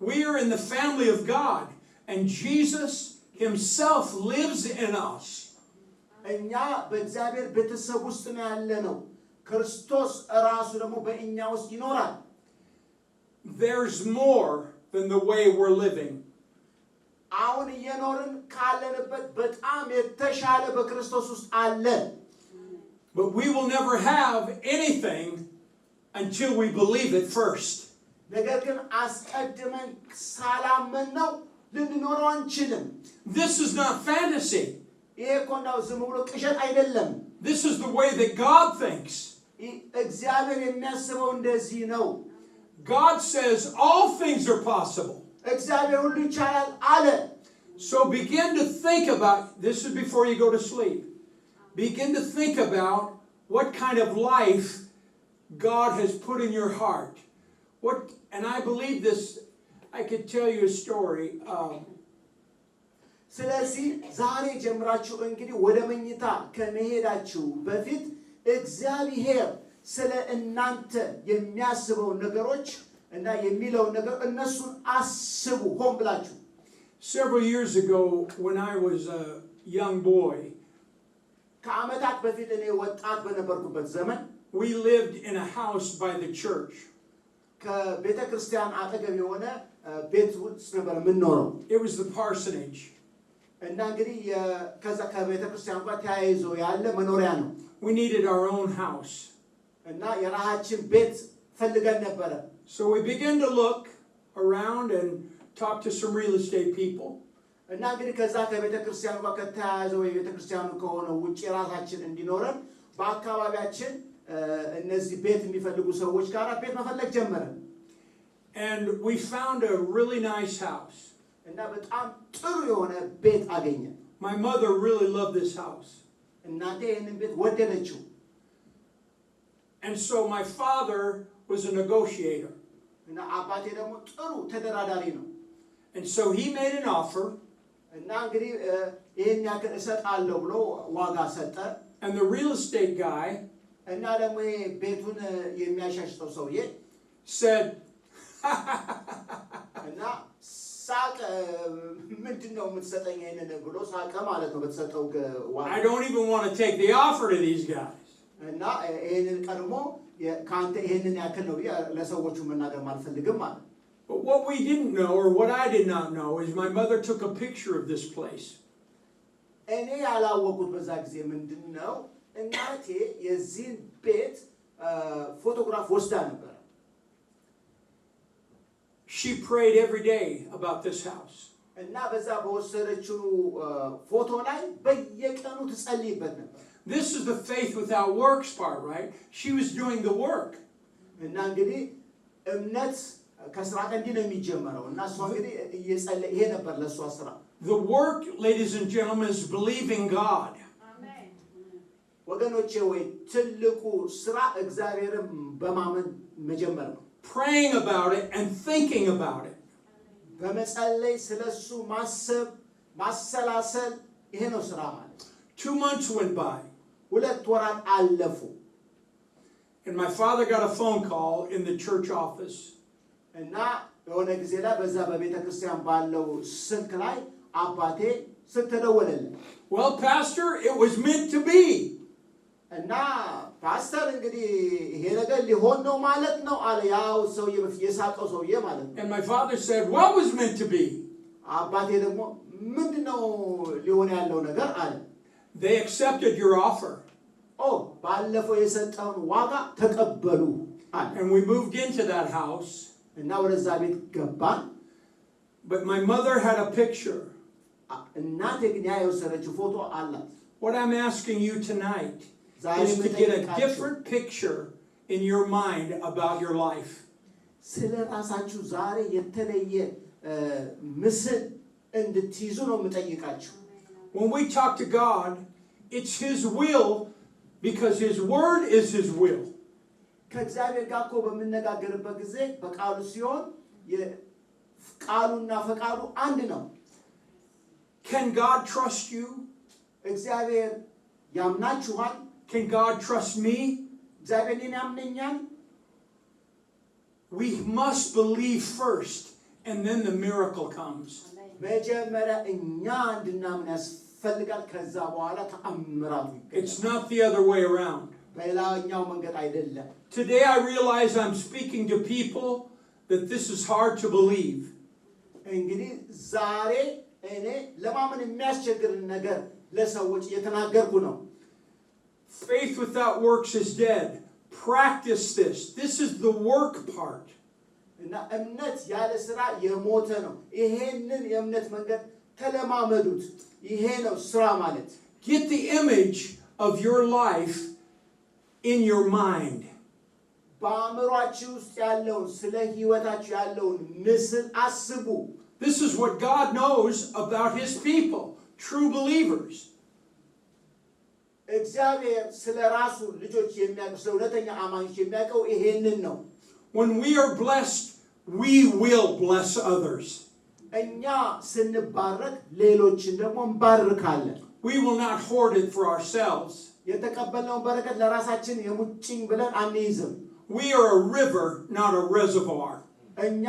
We are in the family of God and Jesus himself lives in us. እኛ በእግዚአብሔር ቤተሰብ ውስጥ ነው ያለነው። ክርስቶስ ራሱ ደግሞ በእኛ ውስጥ ይኖራል። There's more than the way we're living. አሁን እየኖርን ካለንበት በጣም የተሻለ በክርስቶስ ውስጥ አለ። But we will never have anything until we believe it first. ነገር ግን አስቀድመን ሳላመን ነው ልንኖረው አንችልም። This is not fantasy. ይሄ እኮ ነው ዝም ብሎ ቅዠት አይደለም። This is the way that God thinks. እግዚአብሔር የሚያስበው እንደዚህ ነው። God says all things are possible. እግዚአብሔር ሁሉ ይቻላል አለ። So begin to think about, this is before you go to sleep. Begin to think about what kind of life God has put in your heart. And I believe this, I could tell you a story. ስለዚህ ዛሬ ጀምራችሁ እንግዲህ ወደ መኝታ ከመሄዳችሁ በፊት እግዚአብሔር ስለ እናንተ የሚያስበው ነገሮች እና የሚለው ነገር እነሱን አስቡ ሆን ብላችሁ። Several years ago when I was a young boy, ከዓመታት በፊት እኔ ወጣት በነበርኩበት ዘመን we lived in a house by the church. ከቤተ ክርስቲያን አጠገብ የሆነ ቤት ውስጥ ነበር የምንኖረው። It was the parsonage. እና እንግዲህ ከዛ ከቤተ ክርስቲያን ጋር ተያይዞ ያለ መኖሪያ ነው። We needed our own house. እና የራሳችን ቤት ፈልገን ነበረ። So we began to look around and talk to some real estate people. እና እንግዲህ ከዛ ከቤተ ክርስቲያኑ ጋር ከተያያዘው የቤተ ክርስቲያኑ ከሆነው ውጪ ራሳችን እንዲኖረን በአካባቢያችን እነዚህ ቤት የሚፈልጉ ሰዎች ጋር ቤት መፈለግ ጀመረን። And we found a really nice house. እና በጣም ጥሩ የሆነ ቤት አገኘን። My mother really loved this house. እናቴ ይህንን ቤት ወደደችው። And so my father was a negotiator. እና አባቴ ደግሞ ጥሩ ተደራዳሪ ነው። And so he made an offer. እና እንግዲህ ይሄን ያክል እሰጣለሁ ብሎ ዋጋ ሰጠ። And the real estate guy እና ደግሞ ቤቱን የሚያሻሽጠው ሰውዬ said, እና ሳቀ። ምንድነው የምትሰጠኝ ይሄንን ብሎ ሳቀ ማለት ነው በተሰጠው ዋጋ። I don't even want to take the offer to these guys. እና ይሄንን ቀድሞ ካንተ ይሄንን ያክል ነው ለሰዎቹ መናገር ማልፈልግም ማለት። But what we didn't know, or what I did not know, is my mother took a picture of this place. እኔ ያላወቁት በዛ ጊዜ ምንድነው እናቴ የዚህን ቤት ፎቶግራፍ ወስዳ ነበር። She prayed every day about this house. እና በዛ በወሰደችው ፎቶ ላይ በየቀኑ ትጸልይበት ነበር። This is the faith without works part, right? She was doing the work. እና እንግዲህ እምነት ከስራ ጋር እንዲህ ነው የሚጀመረው እና እሷ እንግዲህ ይሄ ነበር ለእሷ ስራ The work, ladies and gentlemen, is believing God. ወገኖቼ ወይ ትልቁ ስራ እግዚአብሔርን በማመን መጀመር ነው Praying about it and thinking about it. በመጸለይ ስለሱ ማሰብ ማሰላሰል ይሄ ነው ስራ ማለት 2 months went by. 2 ወራት አለፉ And my father got a phone call in the church office. እና የሆነ ጊዜ ላይ በዛ በቤተ ክርስቲያን ባለው ስልክ ላይ አባቴ ስተደወለልኝ Well, Pastor, it was meant to be. እና ፓስተር እንግዲህ ይሄ ነገር ሊሆን ነው ማለት ነው አለ ያው ሰውዬ የሳቀው ሰውዬ ማለት ነው And my father said, what was meant to be? አባቴ ደግሞ ምንድነው ሊሆን ያለው ነገር አለ They accepted your offer. ባለፈው የሰጠውን ዋጋ ተቀበሉ አለ And we moved into that house. እና ወደዛ ቤት ገባን But my mother had a picture. እናቴ ግን ያ የወሰደችው ፎቶ አላት What I'm asking you tonight is to get a different picture in your mind about your life. ስለ ራሳችሁ ዛሬ የተለየ ምስል እንድትይዙ ነው የምጠይቃችሁ When we talk to God, it's His will because His word is His will. ከእግዚአብሔር ጋር እኮ በምንነጋገርበት ጊዜ በቃሉ ሲሆን ቃሉና ፈቃዱ አንድ ነው Can God trust you? እግዚአብሔር ያምናችኋል Can God trust me? እግዚአብሔር እኔን ያምነኛል We must believe first and then the miracle comes. መጀመሪያ እኛ እንድናምን ያስፈልጋል ከዛ በኋላ ተአምራቱ It's not the other way around. በሌላኛው መንገድ አይደለም Today I realize I'm speaking to people that this is hard to believe. እንግዲህ ዛሬ እኔ ለማመን የሚያስቸግር ነገር ለሰዎች እየተናገርኩ ነው Faith without works is dead. Practice this. This is the work part. እና እምነት ያለ ስራ የሞተ ነው ይሄንን የእምነት መንገድ ተለማመዱት ይሄ ነው ስራ ማለት Get the image of your life in your mind. በአእምሯችሁ ውስጥ ያለውን ስለ ህይወታችሁ ያለውን ምስል አስቡ This is what God knows about His people, true believers. እግዚአብሔር ስለ ራሱ ልጆች የሚያውቁ ስለ እውነተኛ አማኞች የሚያውቀው ይሄንን ነው When we are blessed, we will bless others. እኛ ስንባረክ ሌሎችን ደግሞ እንባርካለን We will not hoard it for ourselves. የተቀበልነውን በረከት ለራሳችን የሙጭኝ ብለን አንይዝም We are a river, not a reservoir. እኛ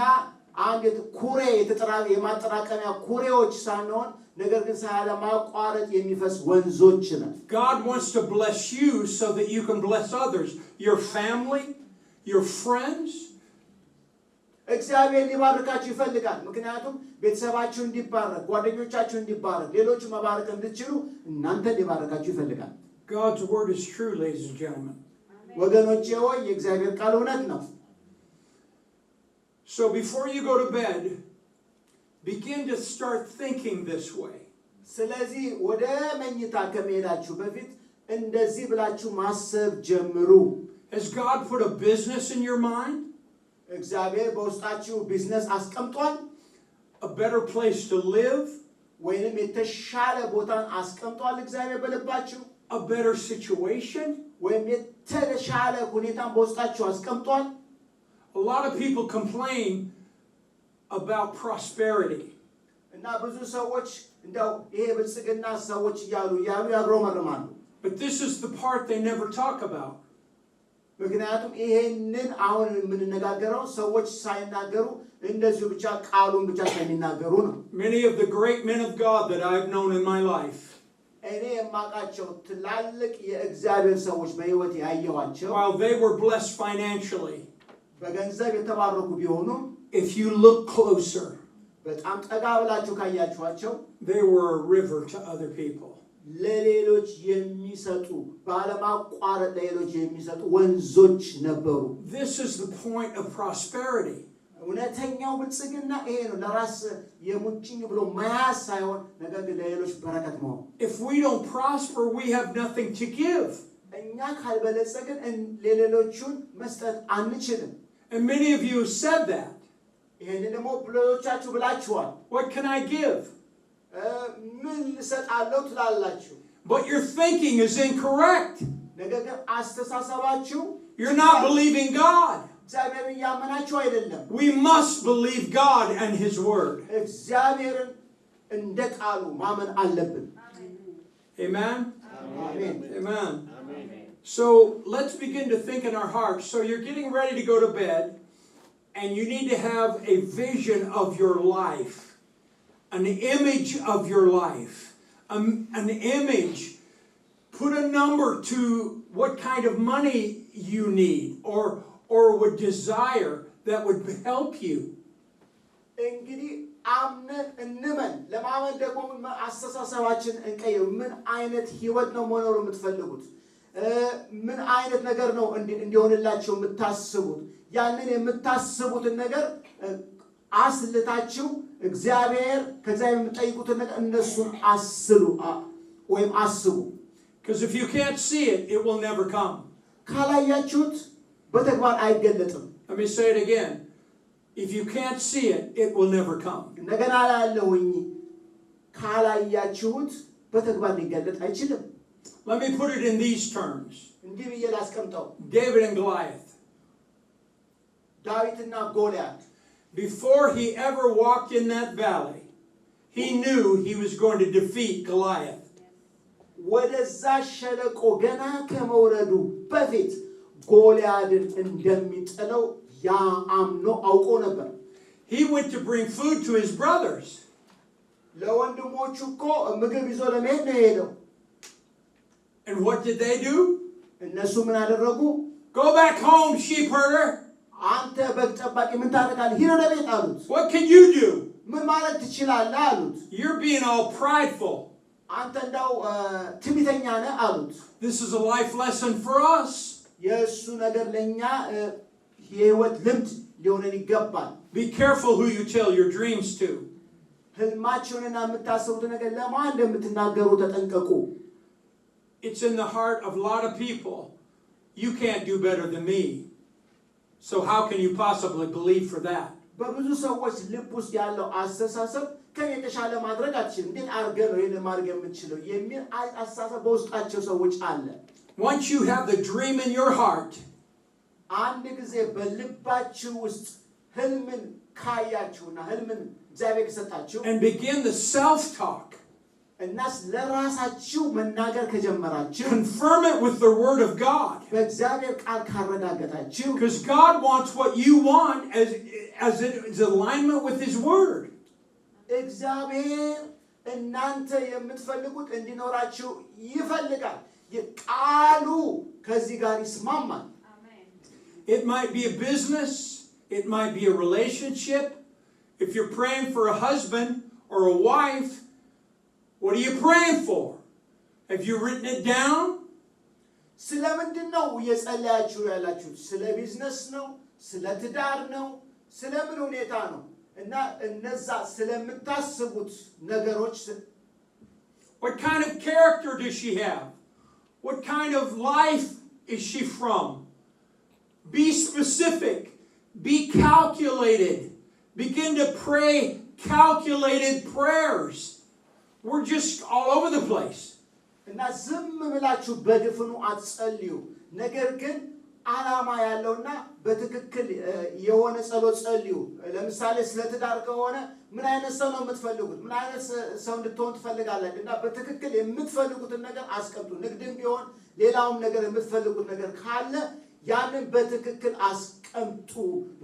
አንድ ኩሬ የማጠራቀሚያ ኩሬዎች ሳንሆን ነገር ግን ሳለማቋረጥ የሚፈስ ወንዞች ነን God wants to bless you so that you can bless others, your family, your friends. እግዚአብሔር ሊባርካችሁ ይፈልጋል ምክንያቱም ቤተሰባችሁ እንዲባረክ ጓደኞቻችሁ እንዲባረክ ሌሎች መባረክ እንድትችሉ እናንተ ሊባርካችሁ ይፈልጋል God's word is true, ladies and gentlemen. ወገኖቼ ሆይ የእግዚአብሔር ቃል እውነት ነው So before you go to bed, begin to start thinking this way. ስለዚህ ወደ መኝታ ከመሄዳችሁ በፊት እንደዚህ ብላችሁ ማሰብ ጀምሩ Has God put a business in your mind? እግዚአብሔር በውስጣችሁ ቢዝነስ አስቀምጧል A better place to live? ወይንም የተሻለ ቦታን አስቀምጧል እግዚአብሔር በልባችሁ A better situation? ወይም የተሻለ ሁኔታን በውስጣችሁ አስቀምጧል A lot of people complain about prosperity. እና ብዙ ሰዎች እንደው ይሄ ብልጽግና ሰዎች ያሉ ያግሮመርማሉ But this is the part they never talk about. ምክንያቱም ይሄንን አሁን የምንነጋገረው ሰዎች ሳይናገሩ እንደዚሁ ብቻ ቃሉን ብቻ ሳይናገሩ ነው Many of the great men of God that I've known in my life, እኔ የማውቃቸው ትላልቅ የእግዚአብሔር ሰዎች በህይወት ያየዋቸው while they were blessed financially, በገንዘብ የተባረኩ ቢሆኑም if you look closer, በጣም ጠጋ ብላችሁ ካያችኋቸው they were a river to other people. ለሌሎች የሚሰጡ ባለማቋረጥ ለሌሎች የሚሰጡ ወንዞች ነበሩ This is the point of prosperity. እውነተኛው ብልጽግና ይሄ ነው ለራስ የሙጭኝ ብሎ መያዝ ሳይሆን ነገር ግን ለሌሎች በረከት መሆን If we don't prosper, we have nothing to give. እኛ ካልበለጸግን ለሌሎቹን መስጠት አንችልም And many of you have said that. ይሄን ደግሞ ብሎቻችሁ ብላችኋል What can I give? ምን ልሰጣለሁ ትላላችሁ But your thinking is incorrect. ነገር ግን አስተሳሰባችሁ You're not believing God. እግዚአብሔርን ያመናችሁ አይደለም We must believe God and His Word. እግዚአብሔርን እንደ ቃሉ ማመን አለብን Amen? አሜን Amen. Amen. So let's begin to think in our hearts. So you're getting ready to go to bed, and you need to have a vision of your life, an image of your life, an image. Put a number to what kind of money you need or would desire that would help you. እንግዲህ አምነን እንመን ለማመን ደግሞ አስተሳሰባችን እንቀይር ምን አይነት ህይወት ነው መኖር የምትፈልጉት ምን አይነት ነገር ነው እንዲሆንላችሁ የምታስቡት ያንን የምታስቡትን ነገር አስልታችሁ እግዚአብሔር ከእግዚአብሔር የምትጠይቁትን ነገር እነሱን አስሉ ወይም አስቡ Because if you can't see it, it will never come. ካላያችሁት በተግባር አይገለጥም Let me say it again. If you can't see it, it will never come. እንደገና ያለውኝ ካላያችሁት በተግባር ሊገለጥ አይችልም Let me put it in these terms. እንዲህ ብዬ ላስቀምጠው David and Goliath. ዳዊትና ጎልያድ Before he ever walked in that valley, he knew he was going to defeat Goliath. ወደዛ ሸለቆ ገና ከመውረዱ በፊት ጎልያድን እንደሚጥለው ያ አምኖ አውቆ ነበር He went to bring food to his brothers. ለወንድሞቹ እኮ ምግብ ይዞ ለመሄድ ነው የሄደው And what did they do? እነሱ ምን አደረጉ Go back home, sheep herder. አንተ በግ ጠባቂ ምን ታደርጋለህ ሂድ ወደ ቤት አሉት What can you do? ምን ማለት ትችላለህ አሉት You're being all prideful. አንተ እንደው ትዕቢተኛ ነህ አሉት This is a life lesson for us. የእሱ ነገር ለኛ የህይወት ልምድ ሊሆነን ይገባል Be careful who you tell your dreams to. ህልማችሁንና የምታስቡት ነገር ለማን እንደምትናገሩ ተጠንቀቁ It's in the heart of a lot of people. You can't do better than me. So how can you possibly believe for that? በብዙ ሰዎች ልብ ውስጥ ያለው አስተሳሰብ ከኔ የተሻለ ማድረግ አትችልም እንዴት አድርገህ ነው ይሄን ማድረግ የምትችለው የሚል አስተሳሰብ በውስጣቸው ሰዎች አለ Once you have the dream in your heart, አንድ ጊዜ በልባችሁ ውስጥ ህልምን ካያችሁና ህልምን እግዚአብሔር ከሰጣችሁ and begin the self-talk, እናስ ለራሳችሁ መናገር ከጀመራችሁ confirm it with the Word of God. በእግዚአብሔር ቃል ካረጋገጣችሁ Because God wants what you want as it is alignment with His Word. እግዚአብሔር እናንተ የምትፈልጉት እንዲኖራችሁ ይፈልጋል ቃሉ ከዚህ ጋር ይስማማል It might be a business, it might be a relationship. If you're praying for a husband or a wife, what are you praying for? Have you written it down? ስለምንድን ነው እየጸለያችሁ ያላችሁት ስለ ቢዝነስ ነው ስለ ትዳር ነው ስለ ምን ሁኔታ ነው እና እነዛ ስለምታስቡት ነገሮች What kind of character does she have? What kind of life is she from? Be specific. Be calculated. Begin to pray calculated prayers. We're just all over the place. እና ዝም ብላችሁ በድፍኑ አትጸልዩ ነገር ግን ዓላማ ያለውና በትክክል የሆነ ጸሎት ጸልዩ ለምሳሌ ስለ ትዳር ከሆነ ምን አይነት ሰው ነው የምትፈልጉት ምን አይነት ሰው እንድትሆን ትፈልጋላችሁ እና በትክክል የምትፈልጉትን ነገር አስቀምጡ ንግድም ቢሆን ሌላውም ነገር የምትፈልጉት ነገር ካለ ያንን በትክክል አስቀምጡ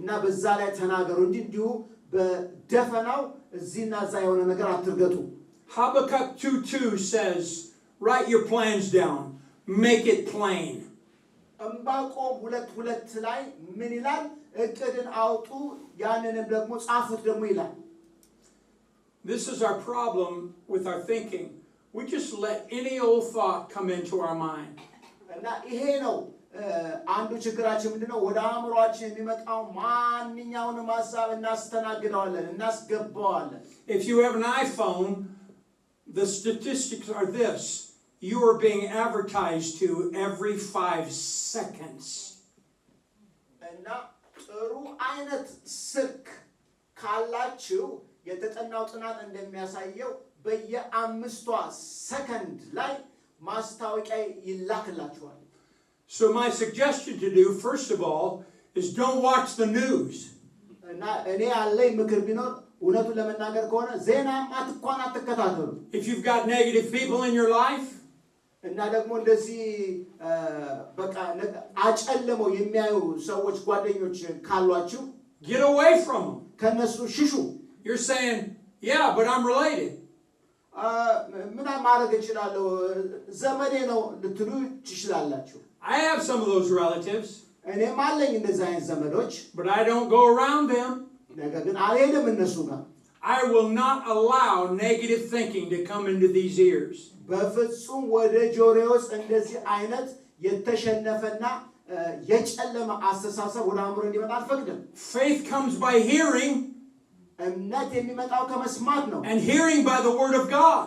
እና በዛ ላይ ተናገሩ እንጂ እንዲሁ በደፈናው እዚህና እዛ የሆነ ነገር አትርገጡ Habakkuk 2:2 says, write your plans down, make it plain. ዕንባቆም 2:2 ላይ ምን ይላል እቅድን አውጡ ያንንም ደግሞ ጻፉት ደግሞ ይላል This is our problem with our thinking. We just let any old thought come into our mind. እና ይሄ ነው አንዱ ችግራችን ምንድነው? ወደ አእምሮአችን የሚመጣው ማንኛውንም ሐሳብ እናስተናግደዋለን፣ እናስገባዋለን። If you have an iPhone, the statistics are this. You are being advertised to every 5 seconds. እና ጥሩ አይነት ስልክ ካላችሁ የተጠናው ጥናት እንደሚያሳየው በየ5 ሰከንድ ላይ ማስታወቂያ ይላክላችኋል። So my suggestion to do, first of all, is don't watch the news. እና እኔ ያለኝ ምክር ቢኖር እውነቱን ለመናገር ከሆነ ዜናም አትከታተሉ። If you've got negative people in your life, እና ደግሞ እንደዚህ በቃ አጨለመው የሚያዩ ሰዎች ጓደኞች ካሏችሁ get away from them. ከነሱ ሽሹ። You're saying, yeah, but I'm related. ምን ማድረግ እችላለሁ? ዘመዴ ነው ልትሉ ትችላላችሁ። I have some of those relatives, እኔም አለኝ እንደዚህ አይነት ዘመዶች፣ but I don't go around them. ነገር ግን አልሄድም እነሱ ጋር። I will not allow negative thinking to come into these ears. በፍጹም ወደ ጆሮዬ ውስጥ እንደዚህ አይነት የተሸነፈና የጨለመ አስተሳሰብ ወደ አእምሮ እንዲመጣ አልፈቅድም። Faith comes by hearing, እምነት የሚመጣው ከመስማት ነው። and hearing by the word of God.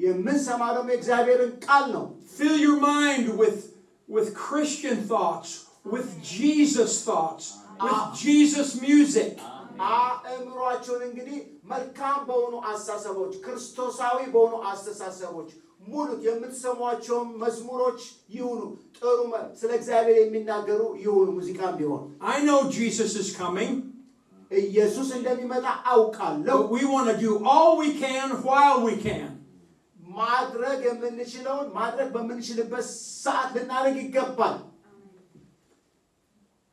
የምንሰማው ደግሞ የእግዚአብሔርን ቃል ነው። Fill your mind with Christian thoughts, with Jesus thoughts, with Jesus music. አእምሮአችሁን እንግዲህ መልካም በሆኑ አስተሳሰቦች፣ ክርስቶሳዊ በሆኑ አስተሳሰቦች ሙሉት። የምትሰሟቸው መዝሙሮች ይሁኑ፣ ጥሩ ስለ እግዚአብሔር የሚናገሩ ይሁኑ፣ ሙዚቃም ቢሆን። I know Jesus is coming. ኢየሱስ እንደሚመጣ አውቃለሁ። But we want to do all we can while we can. ማድረግ የምንችለውን ማድረግ በምንችልበት ሰዓት ልናደርግ ይገባል።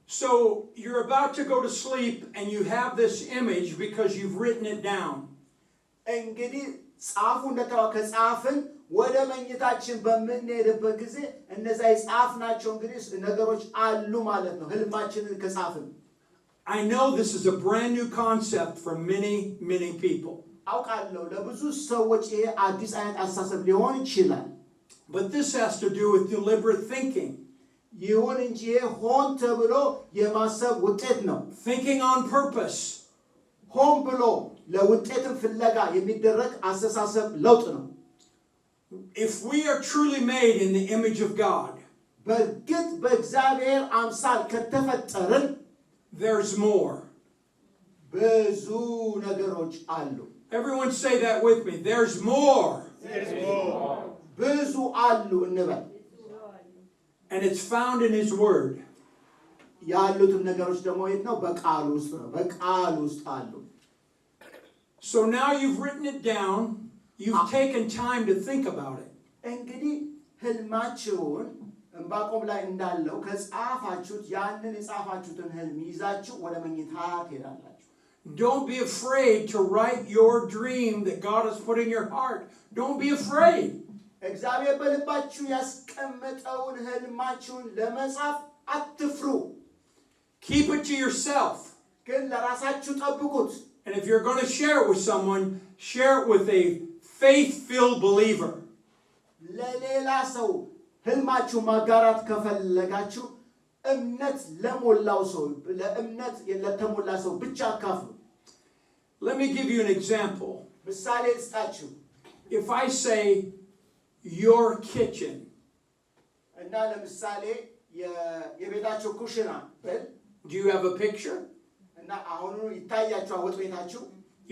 So you're about to go to sleep and you have this image because you've written it down. እንግዲህ ጻፉ እንደተባለ ከጻፍን ወደ መኝታችን በምንሄድበት ጊዜ እነዛ የጻፍናቸው እንግዲህ ነገሮች አሉ ማለት ነው። ህልማችንን ከጻፍን I know this is a brand new concept for many people. አውቃለሁ ለብዙ ሰዎች ይሄ አዲስ አይነት አስተሳሰብ ሊሆን ይችላል። But this has to do with deliberate thinking. ይሁን እንጂ ሆን ተብሎ የማሰብ ውጤት ነው። Thinking on purpose. ሆን ብሎ ለውጤትም ፍለጋ የሚደረግ አስተሳሰብ ለውጥ ነው። If we are truly made in the image of God, በእርግጥ በእግዚአብሔር አምሳል ከተፈጠርን there's more. ብዙ ነገሮች አሉ። Everyone say that with me. There's more. There's more. ብዙ አሉ እንበል። And it's found in His Word. ያሉትም ነገሮች ደግሞ የት ነው? በቃሉ ውስጥ ነው። በቃሉ ውስጥ አሉ። So now you've written it down. You've taken time to think about it. እንግዲህ ህልማችሁን ዕንባቆም ላይ እንዳለው ከጻፋችሁት ያንን የጻፋችሁትን ህልም ይዛችሁ ወደ መኝታ ትሄዳላችሁ። Don't be afraid to write your dream that God has put in your heart. Don't be afraid. እግዚአብሔር በልባችሁ ያስቀመጠውን ህልማችሁን ለመጻፍ አትፍሩ። Keep it to yourself. ግን ለራሳችሁ ጠብቁት። And if you're going to share it with someone, share it with a faith-filled believer. ለሌላ ሰው ህልማችሁ ማጋራት ከፈለጋችሁ እምነት ለሞላው ሰው ለእምነት ለተሞላ ሰው ብቻ አካፍሉ። Let me give you an example. ምሳሌ ልስጣችሁ። If I say your kitchen, እና ለምሳሌ የቤታችሁ ኩሽና ብል do you have a picture? እና አሁን ይታያችኋል ወጥ ቤታችሁ።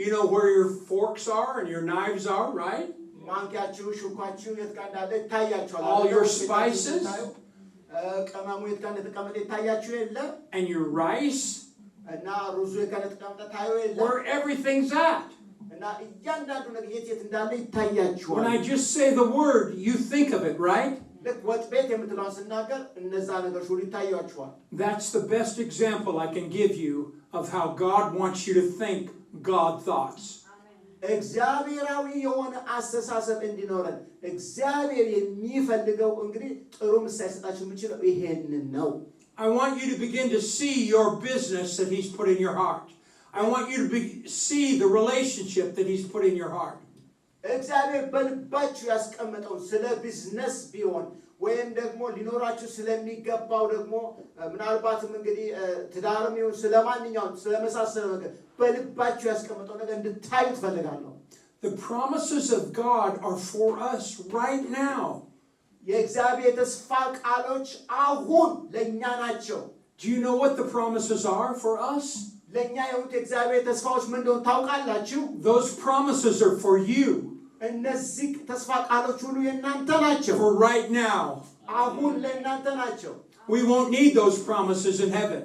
You know where your forks are and your knives are, right? ማንኪያችሁ ሹካችሁ የት ጋር እንዳለ ይታያችኋል። All your spices, ቅመሙ የት ጋር እንደተቀመጠ ይታያችሁ የለ? and your rice, እና ሩዙ የት ጋር እንደተቀመጠ ታዩ የለ? where everything's at. እና እያንዳንዱ ነገር የት እንዳለ ይታያችኋል። When I just say the word, you think of it, right? ልክ ወጥ ቤት የምትለውን ስናገር እነዛ ነገሮች ሁሉ ይታያችኋል። That's the best example I can give you of how God wants you to think God thoughts. እግዚአብሔራዊ የሆነ አስተሳሰብ እንዲኖረን እግዚአብሔር የሚፈልገው እንግዲህ ጥሩ ምሳሌ ሰጣችሁ የምችለው ይሄንን ነው። I want you to begin to see your business that He's put in your heart. I want you to see the relationship that He's put in your heart. እግዚአብሔር በልባችሁ ያስቀመጠው ስለ ቢዝነስ ቢሆን ወይም ደግሞ ሊኖራችሁ ስለሚገባው ደግሞ ምናልባትም እንግዲህ ትዳርም ይሁን ስለማንኛውም ስለመሳሰለ ነገር በልባችሁ ያስቀመጠው ነገር እንድታዩ ትፈልጋለሁ። The promises of God are for us right now. የእግዚአብሔር ተስፋ ቃሎች አሁን ለኛ ናቸው። Do you know what the promises are for us? ለኛ የሆኑት የእግዚአብሔር ተስፋዎች ምን እንደሆኑ ታውቃላችሁ? Those promises are for you. እነዚህ ተስፋ ቃሎች ሁሉ የእናንተ ናቸው። For right now. አሁን ለእናንተ ናቸው። We won't need those promises in heaven.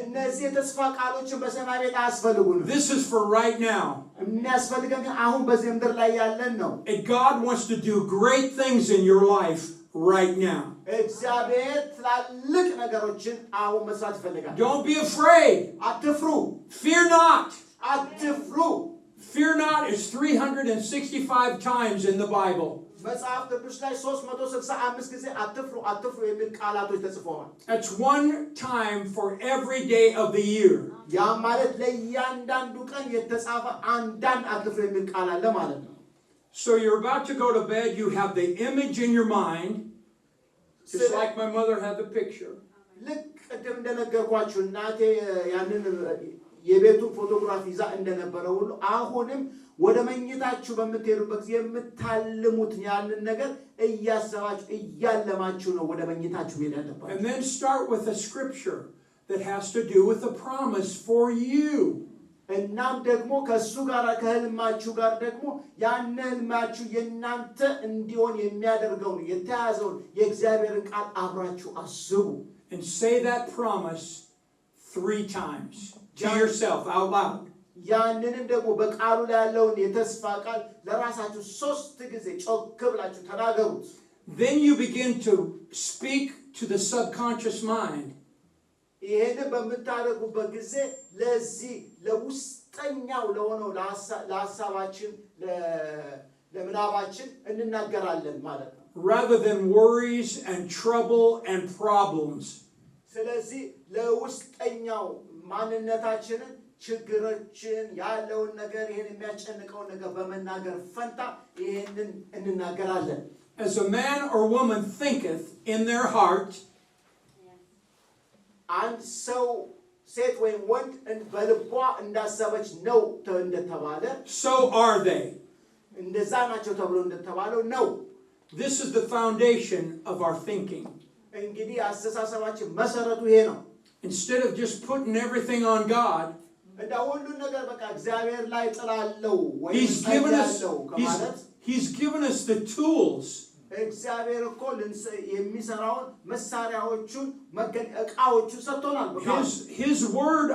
እነዚህ ተስፋ ቃሎችን በሰማይ ቤት አያስፈልጉንም። This is for right now. የሚያስፈልገን ግን አሁን በዚህ ምድር ላይ ያለን ነው። And God wants to do great things in your life right now. እግዚአብሔር ትላልቅ ነገሮችን አሁን መስራት ይፈልጋል። Don't be afraid. አትፍሩ። Fear not. አትፍሩ። Fear not is 365 times in the Bible. መጽሐፍ ቅዱስ ላይ 365 ጊዜ አትፍሩ አትፍሩ የሚል ቃላቶች ተጽፈዋል። That's one time for every day of the year. ያ ማለት ለእያንዳንዱ ቀን የተጻፈ አንዳንድ አትፍሩ የሚል ቃል አለ ማለት ነው። So you're about to go to bed, you have the image in your mind, just like my mother had the picture. ልክ ቅድም እንደነገርኳችሁ እናቴ ያንን የቤቱን ፎቶግራፍ ይዛ እንደነበረ ሁሉ አሁንም ወደ መኝታችሁ በምትሄዱበት ጊዜ የምታልሙት ያንን ነገር እያሰባችሁ እያለማችሁ ነው ወደ መኝታችሁ መሄድ ያለባችሁ። And then start with a scripture that has to do with the promise for you. እናም ደግሞ ከሱ ጋር ከህልማችሁ ጋር ደግሞ ያን ህልማችሁ የናንተ እንዲሆን የሚያደርገውን የተያዘውን የእግዚአብሔርን ቃል አብራችሁ አስቡ። And say that promise 3 times to yourself out loud. ያንንም ደግሞ በቃሉ ላይ ያለውን የተስፋ ቃል ለራሳችሁ 3 ጊዜ ጮክ ብላችሁ ተናገሩት። Then you begin to speak to the subconscious mind. ይሄን በምታደርጉበት ጊዜ ለዚህ ለውስጠኛው ለሆነው ለሐሳባችን ለምናባችን እንናገራለን ማለት ነው። Rather than worries and trouble and problems. ስለዚህ ለውስጠኛው ማንነታችንን ችግሮችን ያለውን ነገር ይሄን የሚያስጨንቀውን ነገር በመናገር ፈንታ ይሄንን እንናገራለን። As a man or woman thinketh in their heart, አንድ ሰው ሴት ወይም ወንድ በልቧ እንዳሰበች ነው እንደተባለ so are they. እንደዛ ናቸው ተብሎ እንደተባለው ነው። This is the foundation of our thinking. እንግዲህ አስተሳሰባችን መሰረቱ ይሄ ነው። Instead of just putting everything on God, እንደ ሁሉን ነገር በቃ እግዚአብሔር ላይ ጥላለው ወይ He's given us the tools. እግዚአብሔር እኮ የሚሰራውን መሳሪያዎቹን እቃዎቹን ሰጥቶናል። His word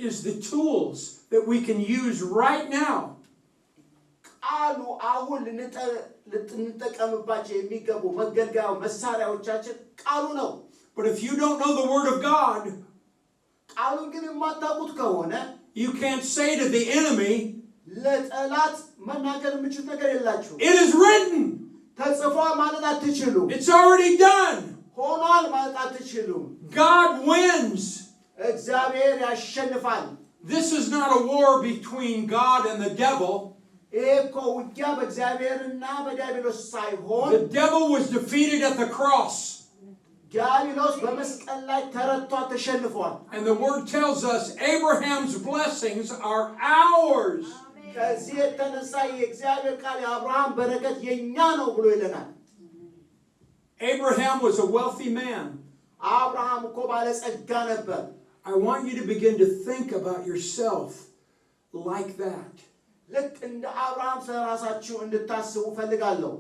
is the tools that we can use right now. ቃሉ አሁን ልንጠቀምባቸው የሚገቡ መገልገያ መሳሪያዎቻችን ቃሉ ነው። But if you don't know the word of God, ቃሉን ግን የማታውቁት ከሆነ you can't say to the enemy, ለጠላት መናገር የምችሉት ነገር የላችሁ። it is written. ተጽፏል ማለት አትችሉም። It's already done. ሆኗል ማለት አትችሉም። God wins. እግዚአብሔር ያሸንፋል። This is not a war between God and the devil. ይሄ እኮ ውጊያ በእግዚአብሔርና በዲያብሎስ ሳይሆን The devil was defeated at the cross. ዲያብሎስ በመስቀል ላይ ተረቷ ተሸንፏል። And the word tells us Abraham's blessings are ours. ከዚህ የተነሳ የእግዚአብሔር ቃል የአብርሃም በረከት የኛ ነው ብሎ ይለናል። Abraham was a wealthy man. አብርሃም እኮ ባለጸጋ ነበር። I want you to begin to think about yourself like that. ልክ እንደ አብርሃም ስለራሳችሁ እንድታስቡ ፈልጋለሁ።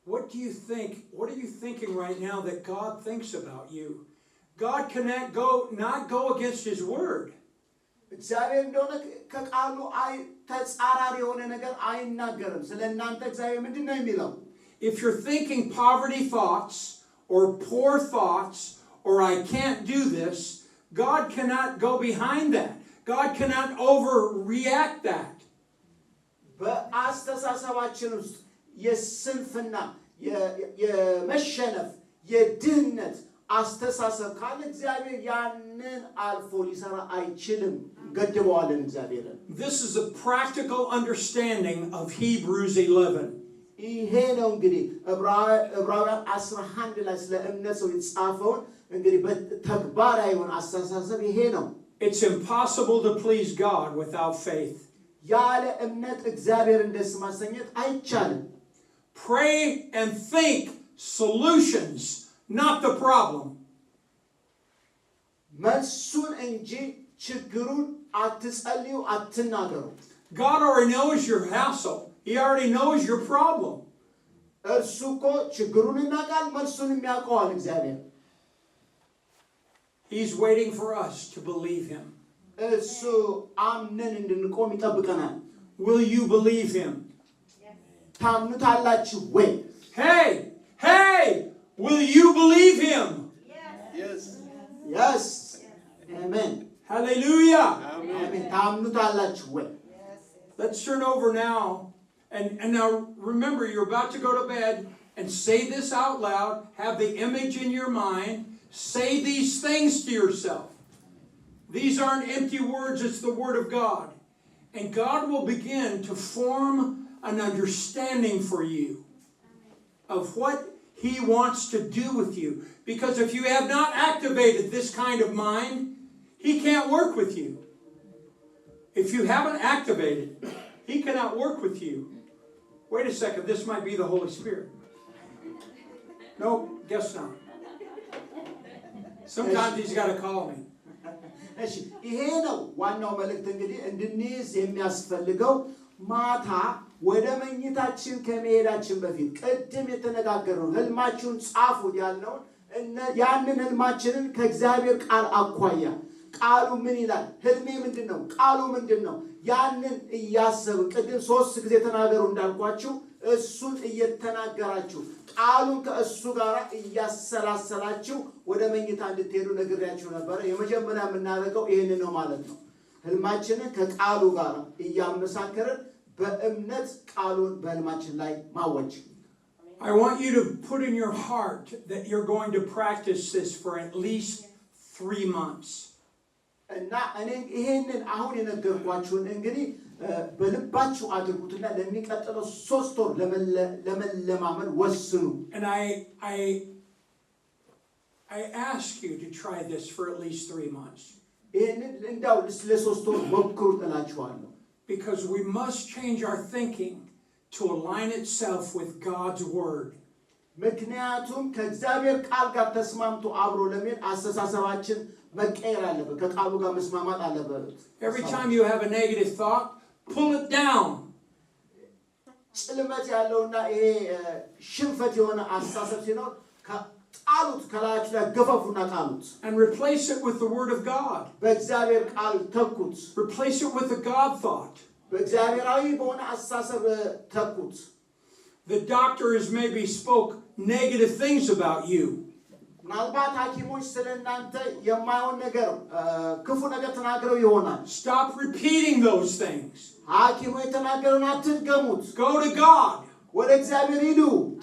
What do you think? What are you thinking right now that God thinks about you? God cannot not go against His word. እግዚአብሔር እንደሆነ ከቃሉ ተጻራሪ የሆነ ነገር አይናገርም። ስለእናንተ እግዚአብሔር ምንድን ነው የሚለው? If you're thinking poverty thoughts or poor thoughts or I can't do this, God cannot go behind that. God cannot overreact that. በአስተሳሰባችን ውስጥ የስንፍና የመሸነፍ የድህነት አስተሳሰብ ካለ እግዚአብሔር ያንን አልፎ ሊሰራ አይችልም። ገድበዋለን እግዚአብሔርን። This is a practical understanding of Hebrews 11. ይሄ ነው እንግዲህ ዕብራውያን 11 ላይ ስለ እምነት ሰው የተጻፈውን እንግዲህ በተግባራዊ የሆነ አስተሳሰብ ይሄ ነው። It's impossible to please God without faith. ያለ እምነት እግዚአብሔርን ደስ ማሰኘት አይቻልም። Pray and think solutions, not the problem. መልሱን እንጂ ችግሩን አትጸልዩ፣ አትናገሩ። God already knows your hassle. He already knows your problem. እርሱ እኮ ችግሩን እናውቃል፣ መልሱንም ያውቀዋል እግዚአብሔር። He's waiting for us to believe him. እሱ አምነን እንድንቆም ይጠብቀናል። Will you believe him? ታምኑታላችሁ ወይ? Hey, will you believe him? Yes. Yes. Amen. Hallelujah. Amen. ታምኑታላችሁ ወይ? Let's turn over now. And now remember, you're about to go to bed and say this out loud. Have the image in your mind. Say these things to yourself. These aren't empty words, it's the Word of God. And God will begin to form an understanding for you of what He wants to do with you. Because if you have not activated this kind of mind, He can't work with you. If you haven't activated, He cannot work with you. Wait a second, this might be the Holy Spirit. No, guess not. Sometimes He's got to call me. እሺ ይሄ ነው ዋናው መልእክት እንግዲህ እንድንይዝ የሚያስፈልገው። ማታ ወደ መኝታችን ከመሄዳችን በፊት ቅድም የተነጋገረው ህልማችሁን ጻፉት ያልነውን ያንን ህልማችንን ከእግዚአብሔር ቃል አኳያ ቃሉ ምን ይላል? ህልሜ ምንድነው? ቃሉ ምንድነው? ያንን እያሰብን ቅድም 3 ጊዜ ተናገሩ እንዳልኳችሁ እሱን እየተናገራችሁ ቃሉን ከእሱ ጋር እያሰላሰላችሁ ወደ መኝታ እንድትሄዱ ነግሬያችሁ ነበር። የመጀመሪያ የምናደርገው ይሄንን ነው ማለት ነው። ህልማችንን ከቃሉ ጋር እያመሳከርን በእምነት ቃሉን በህልማችን ላይ ማወጅ። I want you to put in your heart that you're going to practice this for at least 3 months. እና እኔ ይሄንን አሁን የነገርኳችሁን እንግዲህ በልባችሁ አድርጉትና ለሚቀጥለው 3 ወር ለመለማመን ወስኑ። And I ask you to try this for at least 3 months. ይሄንን እንዳው ለ3 ወር ሞክሩት እላችኋለሁ። Because we must change our thinking to align itself with God's word. ምክንያቱም ከእግዚአብሔር ቃል ጋር ተስማምቶ አብሮ ለመሄድ አስተሳሰባችን መቀየር አለበት፣ ከቃሉ ጋር መስማማት አለበት። Every time you have a negative thought, pull it down. ጽልመት ያለውና ይሄ ሽንፈት የሆነ አስተሳሰብ ሲኖር ጣሉት፣ ከላያችሁ ላይ ገፈፉና ጣሉት። And replace it with the word of God. በእግዚአብሔር ቃል ተኩት። Replace it with a God thought. በእግዚአብሔራዊ በሆነ አስተሳሰብ ተኩት። The doctors maybe spoke negative things about you. ምናልባት ሐኪሞች ስለእናንተ የማይሆን ነገር ክፉ ነገር ተናግረው ይሆናል። Stop repeating those things. ሐኪሙ የተናገረውን አትድገሙት። Go to God. ወደ እግዚአብሔር ሂዱ።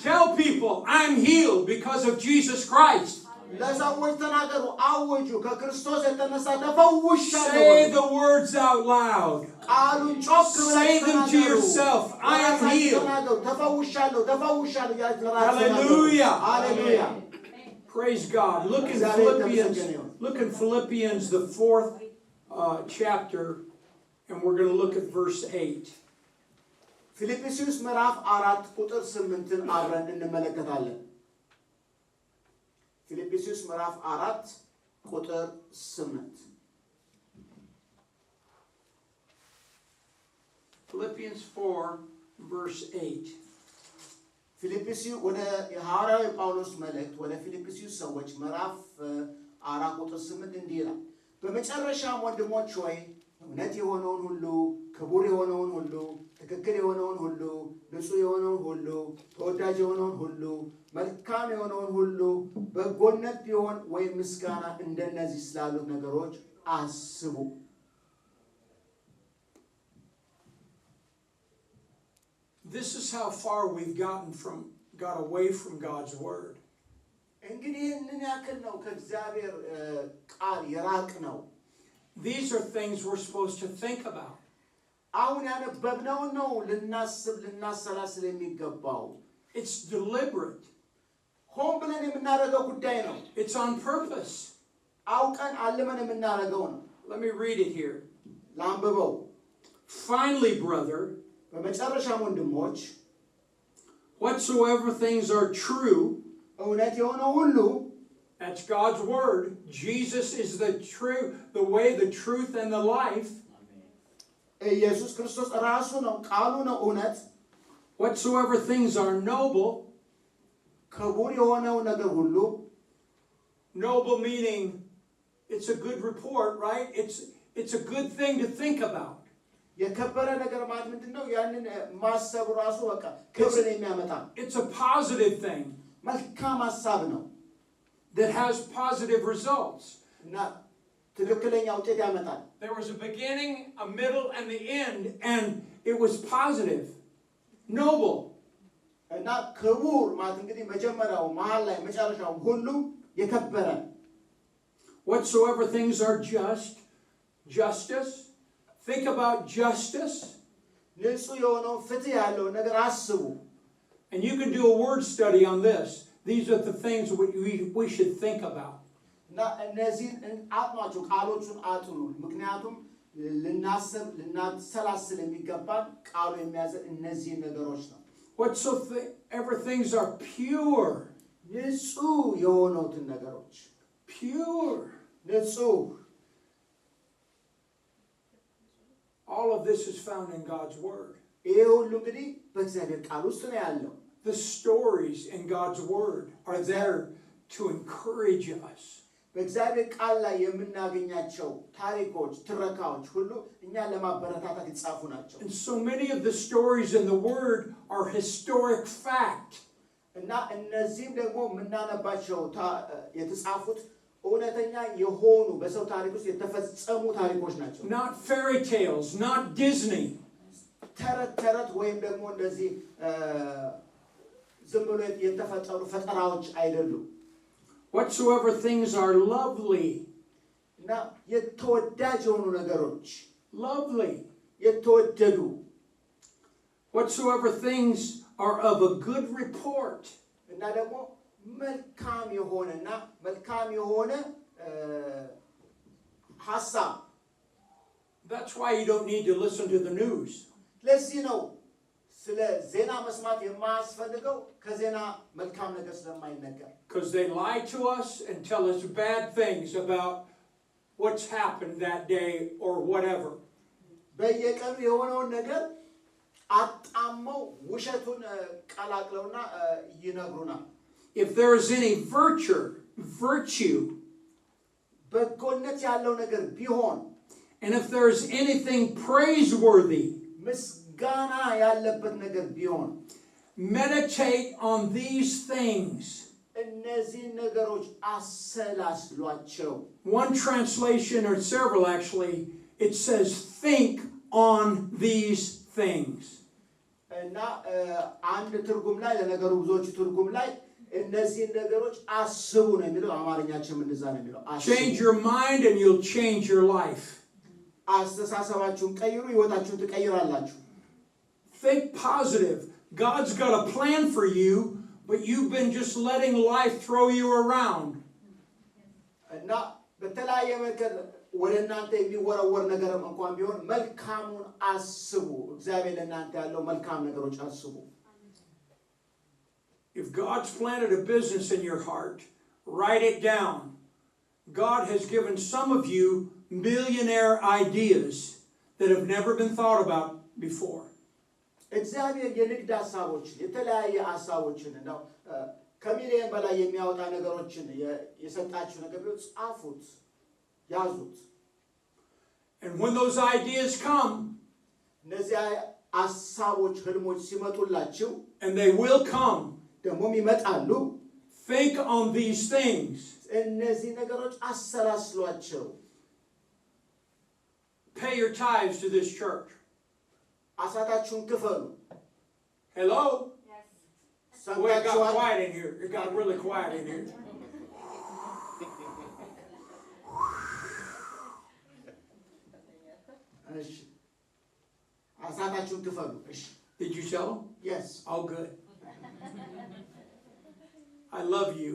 Tell people, I'm healed because of Jesus Christ. ለሰዎች ተናገሩ፣ አውጁ፣ ከክርስቶስ የተነሳ ተፈውሻለሁ። Say the words out loud. ቃሉን ጮክ ብላችሁ Say them to yourself. I am healed. ተፈውሻለሁ፣ ተፈውሻለሁ እያላችሁ ለራሳችሁ Hallelujah. ሃሌሉያ። Praise God. Look in Philippians, the 4th chapter, and we're going to look at verse 8. ፊልጵስዩስ ምዕራፍ 4 ቁጥር 8ን አብረን እንመለከታለን። ፊልጵስዩስ ምዕራፍ 4 ቁጥር 8 Philippians 4 verse 8. ፊልጵስዩስ ወደ ሐዋርያው ጳውሎስ መልእክት ወደ ፊልጵስዩስ ሰዎች ምዕራፍ 4 ቁጥር 8 እንዲህ ይላል። በመጨረሻም ወንድሞች ሆይ እውነት የሆነውን ሁሉ፣ ክቡር የሆነውን ሁሉ፣ ትክክል የሆነውን ሁሉ፣ ንጹህ የሆነውን ሁሉ፣ ተወዳጅ የሆነውን ሁሉ፣ መልካም የሆነውን ሁሉ፣ በጎነት ቢሆን ወይም ምስጋና እንደነዚህ ስላሉት ነገሮች አስቡ። This is how far we've got away from God's word. እንግዲህ ይህንን ያክል ነው ከእግዚአብሔር ቃል የራቅ ነው። These are things we're supposed to think about. አሁን ያነበብነው ነው ልናስብ ልናሰላስል የሚገባው። It's deliberate. ሆን ብለን የምናደርገው ጉዳይ ነው። It's on purpose. አውቀን አልመን የምናደርገው ነው። Let me read it here. ላንብበው። Finally, brother, በመጨረሻም ወንድሞች whatsoever things are true, እውነት የሆነው ሁሉ that's God's word. Jesus is the way, the truth, and the life. ኢየሱስ ክርስቶስ ራሱ ነው ቃሉ ነው እውነት። Whatsoever things are noble, ክቡር የሆነው ነገር ሁሉ noble meaning it's a good report, right? It's a good thing to think about. የከበረ ነገር ማለት ምንድነው? ያንን ማሰብ ራሱ በቃ ክብርን የሚያመጣ It's a positive thing መልካም ሐሳብ ነው that has positive results. እና ትክክለኛ ውጤት ያመጣል። There was a beginning, a middle, and the end, and it was positive, noble. እና ክቡር ማለት እንግዲህ መጀመሪያው መሃል ላይ መጨረሻው ሁሉ የከበረ Whatsoever things are just, justice. Think about justice. ንጹህ የሆነው ፍትህ ያለው ነገር አስቡ። And you can do a word study on this. These are the things we should think about. እና እነዚህን አጥኗቸው ቃሎቹን አጥኑ። ምክንያቱም ልናስብ ልናሰላስል የሚገባን ቃሉ የሚያዘን እነዚህ ነገሮች ነው። Whatsoever things are pure. ንጹህ የሆኑትን ነገሮች Pure. ንጹህ All of this is found in God's word. ይሄ ሁሉ እንግዲህ በእግዚአብሔር ቃል ውስጥ ነው ያለው። The stories in God's word are there to encourage us. በእግዚአብሔር ቃል ላይ የምናገኛቸው ታሪኮች ትረካዎች ሁሉ እኛን ለማበረታታት የተጻፉ ናቸው። And so many of the stories in the word are historic fact. እና እነዚህም ደግሞ የምናነባቸው የተጻፉት እውነተኛ የሆኑ በሰው ታሪክ ውስጥ የተፈጸሙ ታሪኮች ናቸው። Not fairy tales, not Disney. ተረት ወይም ደግሞ እንደዚህ ዝም ብሎ የተፈጠሩ ፈጠራዎች አይደሉም። Whatsoever things are lovely. እና የተወዳጅ የሆኑ ነገሮች Lovely. የተወደዱ Whatsoever things are of a good report. እና ደግሞ መልካም የሆነና መልካም የሆነ ሐሳብ That's why you don't need to listen to the news. ለዚህ ነው ስለ ዜና መስማት የማያስፈልገው ከዜና መልካም ነገር ስለማይነገር Because they lie to us and tell us bad things about what's happened that day or whatever. በየቀኑ የሆነውን ነገር አጣመው ውሸቱን ቀላቅለውና ይነግሩናል። If there is any virtue, በጎነት ያለው ነገር ቢሆን and if there is anything praiseworthy, ምስጋና ያለበት ነገር ቢሆን meditate on these things. እነዚህ ነገሮች አሰላስሏቸው። One translation, or several actually, it says, think on these things. እና አንድ ትርጉም ላይ ለነገሩ ብዙዎች ትርጉም ላይ እነዚህ ነገሮች አስቡ ነው የሚለው። አማርኛችን እንደዛ ነው የሚለው። Change your mind and you'll change your life. አስተሳሰባችሁን ቀይሩ፣ ህይወታችሁን ትቀይራላችሁ። Think positive. God's got a plan for you, but you've been just letting life throw you around. እና በተለያየ መንገድ ወደ እናንተ የሚወረወር ነገርም እንኳን ቢሆን መልካሙን አስቡ። እግዚአብሔር ለእናንተ ያለው መልካም ነገሮች አስቡ። If God's planted a business in your heart, write it down. God has given some of you millionaire ideas that have never been thought about before. እግዚአብሔር የንግድ ሐሳቦችን የተለያየ ሐሳቦችን ነው ከሚሊዮን በላይ የሚያወጣ ነገሮችን የሰጣችሁ ነገር ቢሆን ጻፉት፣ ያዙት። And when those ideas come, እነዚህ ሐሳቦች ህልሞች ሲመጡላችሁ and they will come, ደግሞም ይመጣሉ፣ think on these things. እነዚህ ነገሮች አሰላስሏቸው። Pay your tithes to this church. አሳታችሁን ክፈሉ። Hello? Boy, it got ሰምታችኋል? quiet in here. It got really quiet in here. እሺ አሳታችሁን ክፈሉ። እሺ Did you tell them? yes Oh, good. I love you.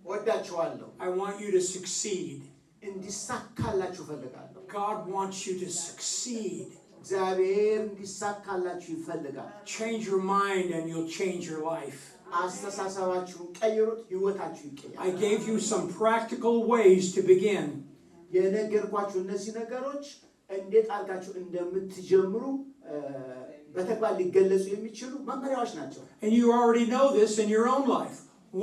ወዳችኋለሁ። I want you to succeed. እንዲሳካላችሁ ፈልጋለሁ። God wants you to succeed. እግዚአብሔር እንዲሳካላችሁ ይፈልጋል። Change your mind and you'll change your life. አስተሳሰባችሁን ቀይሩት፣ ህይወታችሁ I ይቀየራል። gave you some practical ways to begin. የነገርኳችሁ እነዚህ ነገሮች እንዴት አድርጋችሁ እንደምትጀምሩ በተግባር ሊገለጹ የሚችሉ መመሪያዎች ናቸው። And you already know this in your own life.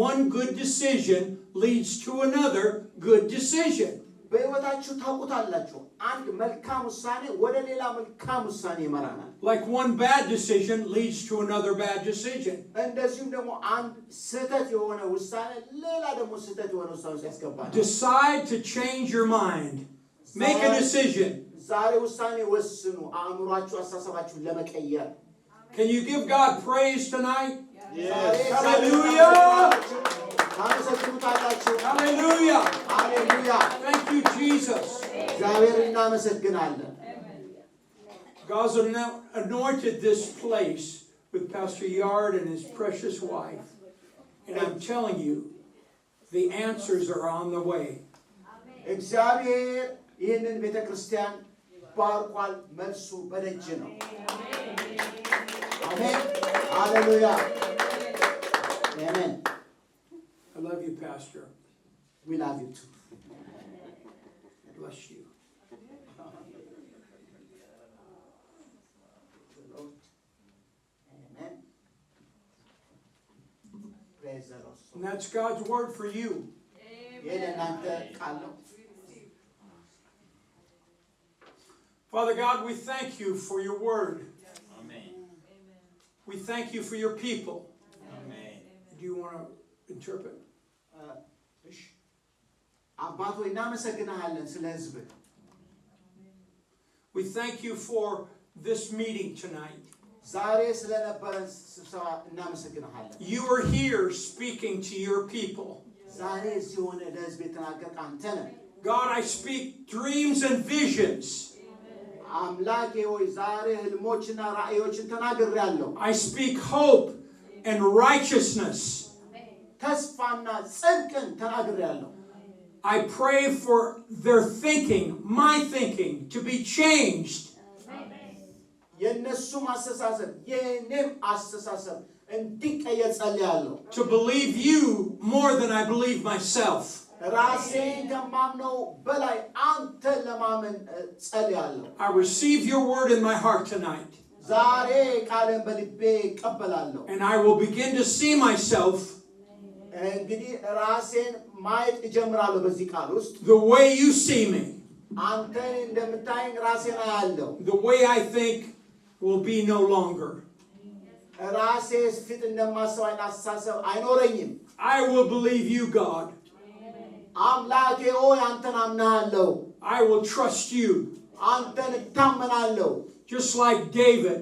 One good decision leads to another good decision. በህይወታችሁ ታውቁታላችሁ። አንድ መልካም ውሳኔ ወደ ሌላ መልካም ውሳኔ ይመራናል። Like one bad decision leads to another bad decision. እንደዚሁም ደግሞ አንድ ስህተት የሆነ ውሳኔ ሌላ ደግሞ ስህተት የሆነ ውሳኔ ውስጥ ያስገባናል። Decide to change your mind. Make a decision. ዛሬ ውሳኔ ወስኑ፣ አእምሯችሁ አስተሳሰባችሁን ለመቀየር። Can you give God praise tonight? Yes. Hallelujah! ታመሰግኑታላችሁ። Hallelujah! ሃሌሉያ! Thank you, Jesus. እግዚአብሔር እናመሰግናለን። God's anointed this place with Pastor Yard and his precious wife. And I'm telling you, the answers are on the way. እግዚአብሔር ይህንን ቤተክርስቲያን ባርኳል። መልሱ በደጅ ነው። አሜን ሃሌሉያ አሜን። I love you, Pastor. we love you too. Bless you. Amen. Praise the Lord. And that's God's word for you. ይህ ለእናንተ ቃል ነው። Father God, we thank you for your word. Amen. We thank you for your people. Amen. Do you want to interpret? እሺ አባት ሆይ እናመሰግንሃለን ስለ ሕዝብህ። We thank you for this meeting tonight. ዛሬ ስለነበረን ስብሰባ እናመሰግንሃለን። You are here speaking to your people. ዛሬ እዚህ ሆነ ለሕዝብ የተናገርክ አንተ ነህ። God, I speak dreams and visions. አምላኬ ሆይ ዛሬ ህልሞችና ራእዮችን ተናግሬያለሁ። I speak hope and righteousness. ተስፋና ጽድቅን ተናግሬያለሁ። I pray for their thinking, my thinking, to be changed. የእነሱም አስተሳሰብ የእኔም አስተሳሰብ እንዲቀየር ጸልያለሁ። To believe you more than I believe myself. ራሴን ከማምነው በላይ አንተን ለማመን ጸልያለሁ። I receive your word in my heart tonight. ዛሬ ቃልን በልቤ እቀበላለሁ። And I will begin to see myself እንግዲህ ራሴን ማየት እጀምራለሁ በዚህ ቃል ውስጥ። the way you see me. አንተን እንደምታየኝ ራሴን አያለሁ። The way I think will be no longer. ራሴ ፊት እንደማስበው አይነት አስተሳሰብ አይኖረኝም። I will believe you, God. አምላኬ ሆይ አንተን አምናለሁ። I will trust you. አንተን እታመናለሁ። Just like David,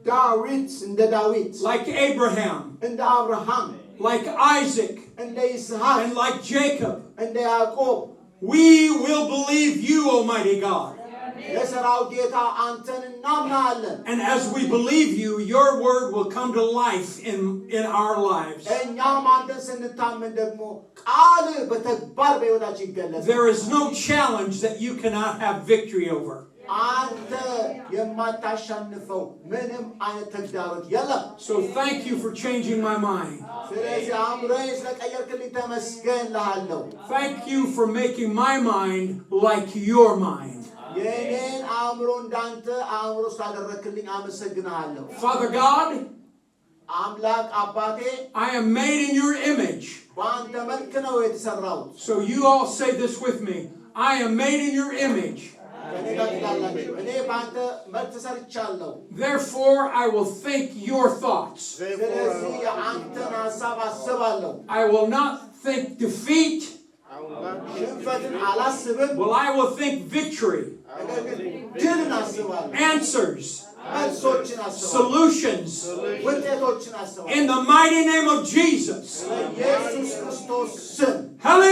ዳዊት እንደ ዳዊት፣ like Abraham, እንደ አብርሃም፣ like Isaac, እንደ ይስሐቅ፣ and like Jacob. እንደ ያዕቆብ We will believe you, Almighty God. የሠራዊት ጌታ አንተን እናምናለን። And as we believe you, your word will come to life in our lives. እኛም አንተን ስንታመን ደግሞ ቃል በተግባር በሕይወታችን ይገለጻል። There is no challenge that you cannot have victory over. አንተ የማታሸንፈው ምንም አይነት ተግዳሮት የለም። So thank you for changing my mind. ስለዚህ አእምሮዬን ስለቀየርክልኝ ተመስገን እልሃለሁ። Thank you for making my mind like your mind. የእኔን አእምሮ እንዳንተ አእምሮ ስላደረክልኝ አመሰግንሃለሁ። Father God, አምላክ አባቴ I am made in your image. በአንተ መልክ ነው የተሰራሁት። So you all say this with me. I am made in your image. ከእኔ ጋር ትላላችሁ። እኔ በአንተ መልክ ተሰርቻለሁ። Therefore, I will think your thoughts. ስለዚህ የአንተን ሐሳብ አስባለሁ። I will not think defeat, I will not ሽንፈትን አላስብም። but I will think victory, ነገር ግን ድልን አስባለሁ። answers, መልሶችን አስባለሁ። solutions. ውጤቶችን አስባለሁ። In the mighty name of Jesus. በኢየሱስ ክርስቶስ ስም Hallelujah.